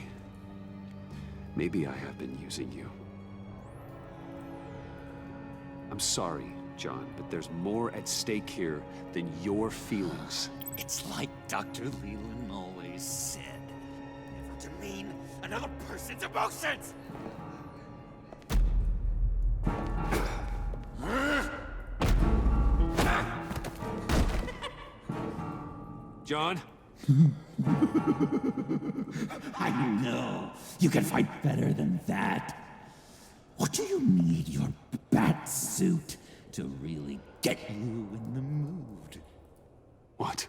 [SPEAKER 1] Maybe I have been using you. I'm sorry, John, but there's more at stake here than your feelings.
[SPEAKER 12] It's like Dr. Leland always said.
[SPEAKER 9] Never demean another person's emotions!
[SPEAKER 1] John?
[SPEAKER 12] I know. You can fight better than that. What do you need your bat suit to really get you in the mood?
[SPEAKER 1] What?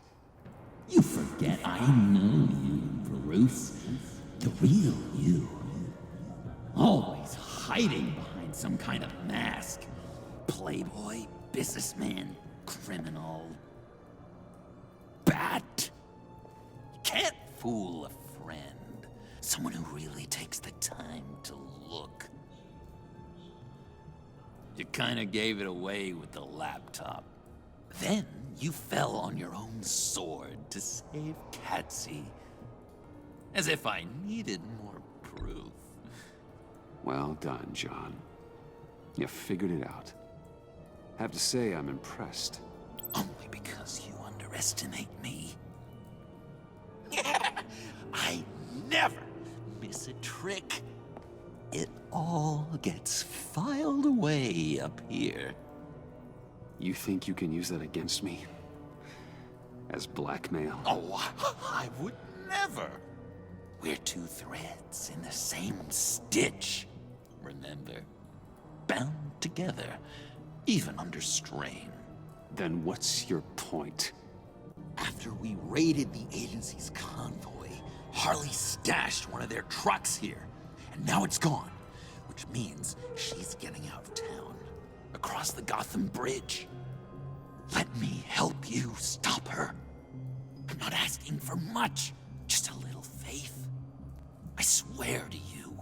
[SPEAKER 12] You forget I know you, Bruce. The real you. Always hiding behind some kind of mask. Playboy, businessman, criminal. Bat. You can't fool a friend. Someone who really takes the time to look. You kinda gave it away with the laptop. Then you fell on your own sword to save Catsy. As if I needed more proof.
[SPEAKER 1] Well done, John. You figured it out. Have to say, I'm impressed.
[SPEAKER 12] Only because you underestimate me. I never miss a trick. It all gets filed away up here.
[SPEAKER 1] You think you can use that against me? As blackmail?
[SPEAKER 12] Oh, I would never. We're two threads in the same stitch, remember? Bound together, even under strain.
[SPEAKER 1] Then what's your point?
[SPEAKER 12] After we raided the agency's convoy, Harley stashed one of their trucks here, and now it's gone, which means she's getting out of town, across the Gotham Bridge. Let me help you stop her. I'm not asking for much, just a little faith. I swear to you,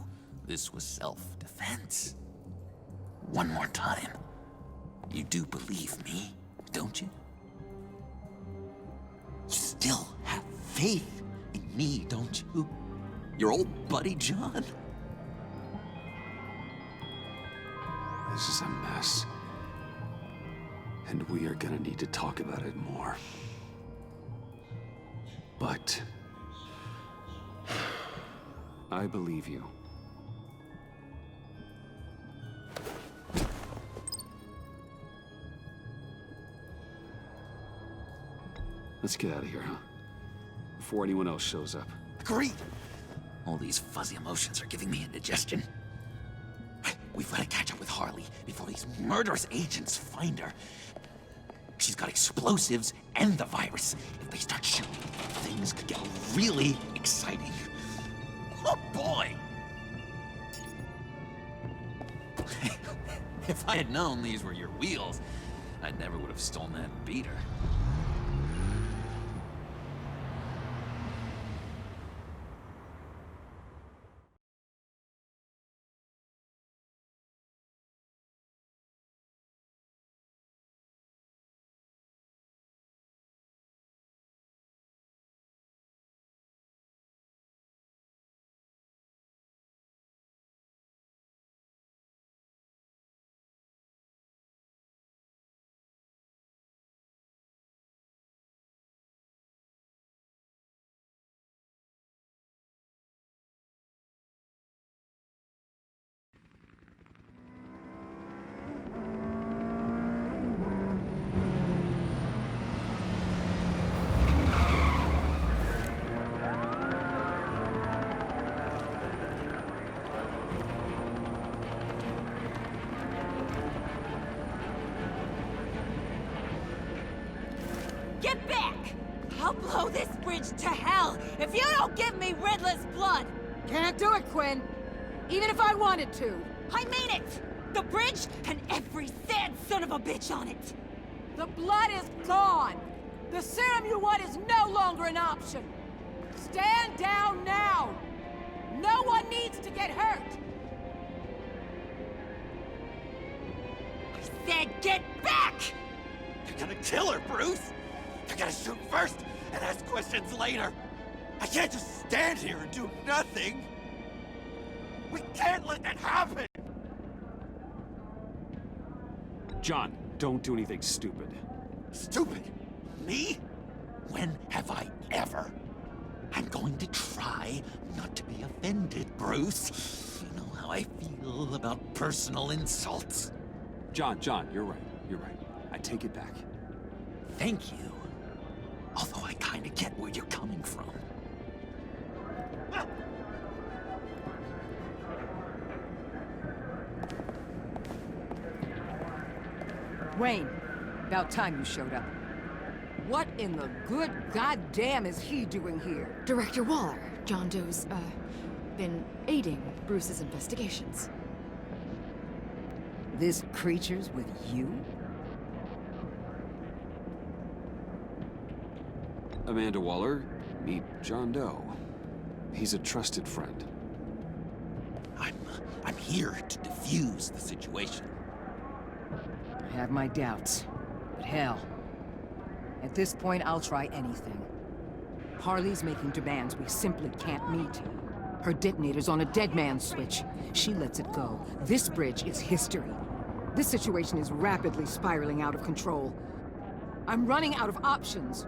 [SPEAKER 12] this was self-defense. One more time. You do believe me, don't you? You still have faith in me, don't you? Your old buddy, John?
[SPEAKER 1] This is a mess. And we are gonna need to talk about it more. But I believe you. Let's get out of here, huh? Before anyone else shows up.
[SPEAKER 12] Agreed. All these fuzzy emotions are giving me indigestion. We've got to catch up with Harley before these murderous agents find her. She's got explosives and the virus. If they start shooting, things could get really exciting. Oh boy! If I had known these were your wheels, I never would have stolen that beater.
[SPEAKER 6] bridge to hell if you don't give me Riddler's blood!
[SPEAKER 5] Can't do it, Quinn. Even if I wanted to.
[SPEAKER 6] I mean it! The bridge and every sad son of a bitch on it!
[SPEAKER 5] The blood is gone! The serum you want is no longer an option! Stand down now! No one needs to get hurt!
[SPEAKER 12] I said get back! You're gonna kill her, Bruce! You're gonna shoot first and ask questions later! I can't just stand here and do nothing! We can't let that happen!
[SPEAKER 1] John, don't do anything stupid.
[SPEAKER 12] Stupid? Me? When have I ever? I'm going to try not to be offended, Bruce. You know how I feel about personal insults.
[SPEAKER 1] John, you're right. You're right. I take it back.
[SPEAKER 12] Thank you. Although I kinda get where you're coming from.
[SPEAKER 5] Wayne, about time you showed up. What in the good goddamn is he doing here?
[SPEAKER 13] Director Waller, John Doe's, been aiding Bruce's investigations.
[SPEAKER 5] This creature's with you?
[SPEAKER 1] Amanda Waller, meet John Doe. He's a trusted friend.
[SPEAKER 12] I'm here to defuse the situation.
[SPEAKER 5] I have my doubts, but hell. At this point, I'll try anything. Harley's making demands we simply can't meet. Her detonator's on a dead man's switch. She lets it go. This bridge is history. This situation is rapidly spiraling out of control. I'm running out of options.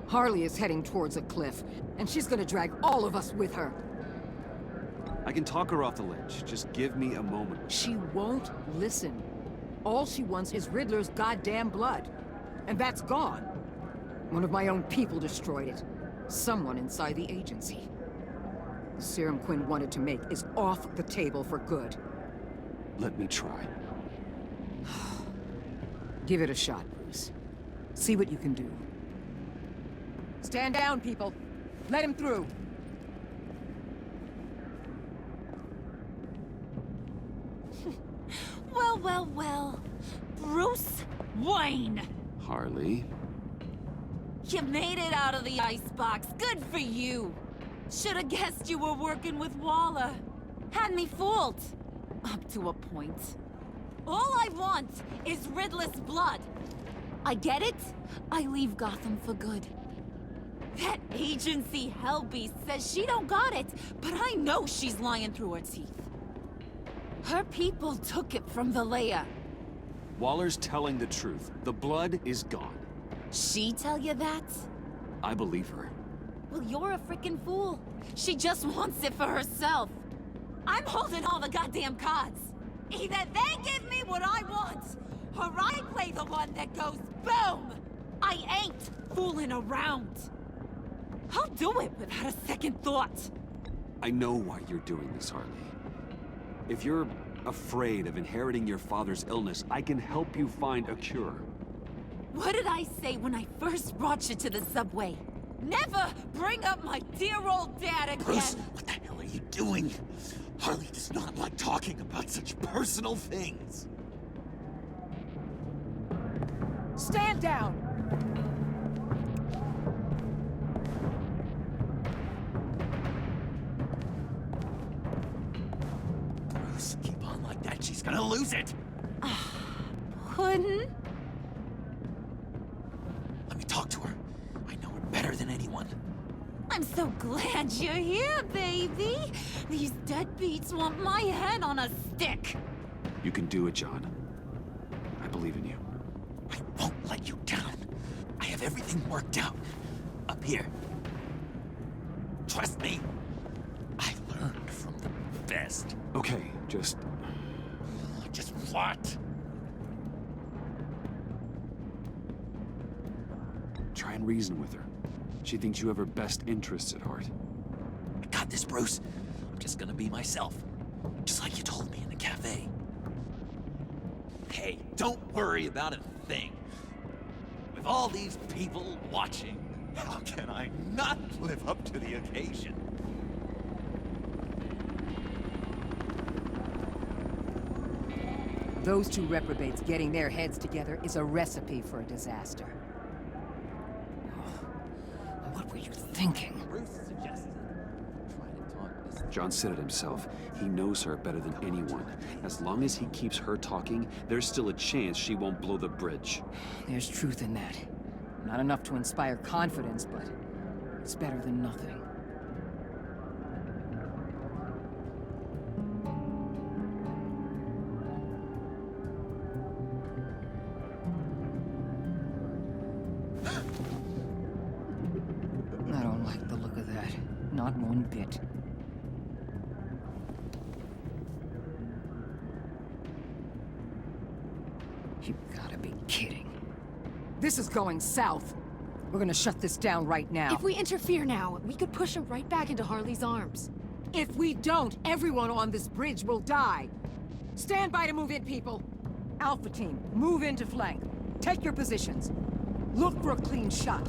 [SPEAKER 5] Harley is heading towards a cliff, and she's gonna drag all of us with her.
[SPEAKER 1] I can talk her off the ledge. Just give me a moment.
[SPEAKER 5] She won't listen. All she wants is Riddler's goddamn blood. And that's gone. One of my own people destroyed it. Someone inside the agency. The serum Quinn wanted to make is off the table for good.
[SPEAKER 1] Let me try.
[SPEAKER 5] Give it a shot, Bruce. See what you can do. Stand down, people. Let him through.
[SPEAKER 6] Well. Bruce Wayne!
[SPEAKER 1] Harley?
[SPEAKER 6] You made it out of the icebox. Good for you. Should've guessed you were working with Waller. Had me fooled. Up to a point. All I want is Riddler's blood. I get it. I leave Gotham for good. That agency hellbeast says she don't got it, but I know she's lying through her teeth. Her people took it from the lair.
[SPEAKER 1] Waller's telling the truth. The blood is gone.
[SPEAKER 6] She tell you that?
[SPEAKER 1] I believe her.
[SPEAKER 6] Well, you're a freaking fool. She just wants it for herself. I'm holding all the goddamn cards. Either they give me what I want, or I play the one that goes boom! I ain't fooling around. I'll do it without a second thought.
[SPEAKER 1] I know why you're doing this, Harley. If you're afraid of inheriting your father's illness, I can help you find a cure.
[SPEAKER 6] What did I say when I first brought you to the subway? Never bring up my dear old dad again!
[SPEAKER 12] Bruce, what the hell are you doing? Harley does not like talking about such personal things.
[SPEAKER 5] Stand down!
[SPEAKER 12] Bruce, keep on like that. She's gonna lose it.
[SPEAKER 6] Puddin'?
[SPEAKER 12] Let me talk to her. I know her better than anyone.
[SPEAKER 6] I'm so glad you're here, baby. These deadbeats want my head on a stick.
[SPEAKER 1] You can do it, John. I believe in you.
[SPEAKER 12] I won't let you down. I have everything worked out. Up here. Trust me. I learned from the best.
[SPEAKER 1] Okay, just
[SPEAKER 12] what?
[SPEAKER 1] try and reason with her. She thinks you have her best interests at heart.
[SPEAKER 12] I got this, Bruce. I'm just gonna be myself. Just like you told me in the cafe. Hey, don't worry about a thing. With all these people watching, How can I not live up to the occasion?
[SPEAKER 5] Those two reprobates getting their heads together is a recipe for a disaster. What were you thinking?
[SPEAKER 12] Bruce suggested try to talk this.
[SPEAKER 1] John said it himself. He knows her better than anyone. As long as he keeps her talking, there's still a chance she won't blow the bridge.
[SPEAKER 5] There's truth in that. Not enough to inspire confidence, but it's better than nothing. I don't like the look of that. Not one bit. You gotta be kidding. This is going south. We're gonna shut this down right now.
[SPEAKER 7] If we interfere now, we could push her right back into Harley's arms.
[SPEAKER 5] If we don't, everyone on this bridge will die. Stand by to move in, people. Alpha team, move into flank. Take your positions. Look for a clean shot.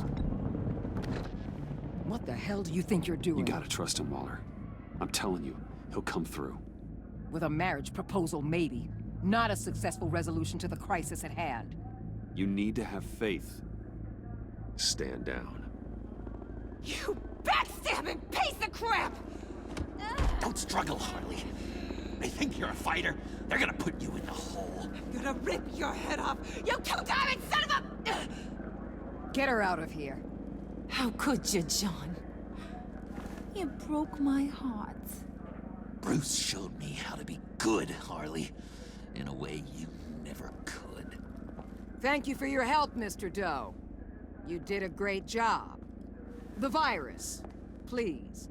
[SPEAKER 5] What the hell do you think you're doing?
[SPEAKER 1] You gotta trust him, Waller. I'm telling you, he'll come through.
[SPEAKER 5] With a marriage proposal, maybe. Not a successful resolution to the crisis at hand.
[SPEAKER 1] You need to have faith. Stand down.
[SPEAKER 6] You backstabbing piece of crap!
[SPEAKER 12] Don't struggle, Harley. They think you're a fighter. They're gonna put you in the hole.
[SPEAKER 6] I'm gonna rip your head off, you two-diamond son of a...
[SPEAKER 5] Get her out of here.
[SPEAKER 6] How could you, John? You broke my heart.
[SPEAKER 12] Bruce showed me how to be good, Harley. In a way you never could.
[SPEAKER 5] Thank you for your help, Mr. Doe. You did a great job. The virus, please.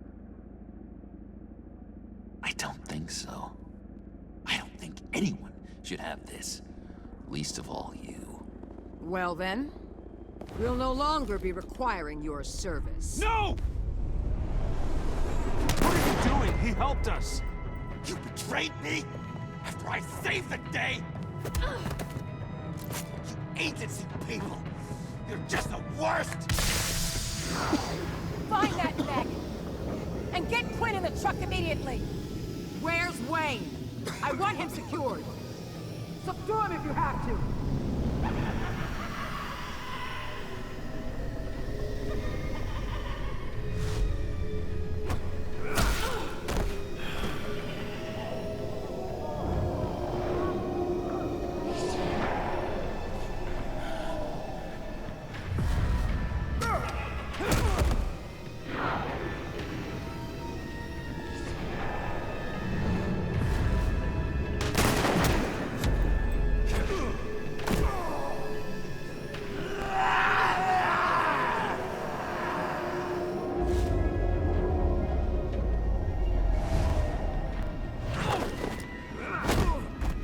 [SPEAKER 12] I don't think so. I don't think anyone should have this. Least of all you.
[SPEAKER 5] Well then, we'll no longer be requiring your service.
[SPEAKER 14] No! What are you doing? He helped us.
[SPEAKER 12] You betrayed me after I saved the day! You agency people! You're just the worst!
[SPEAKER 5] Find that maggot! And get Quinn in the truck immediately! Where's Wayne? I want him secured! Subdue him if you have to!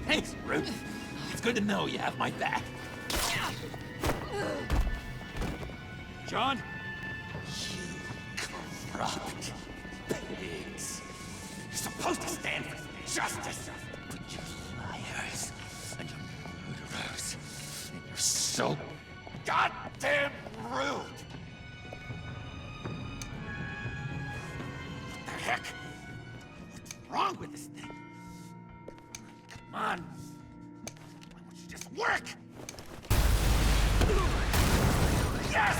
[SPEAKER 12] Thanks, Ruth. It's good to know you have my back.
[SPEAKER 14] John?
[SPEAKER 12] You corrupt pigs. You're supposed to stand for justice, but you're liars and you're murderers. And you're so goddamn rude. What the heck? What's wrong with this thing? Come on. Why don't you just work? Yes!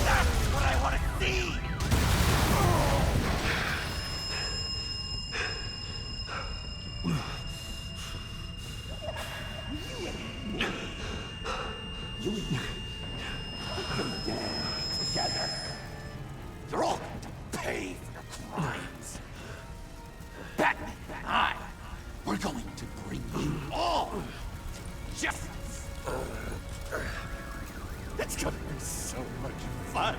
[SPEAKER 12] That's what I want to see! You and me, put them down together. You're all going to pay for your crimes. Batman and I, we're going to bring you all to justice. It's gonna be so much fun.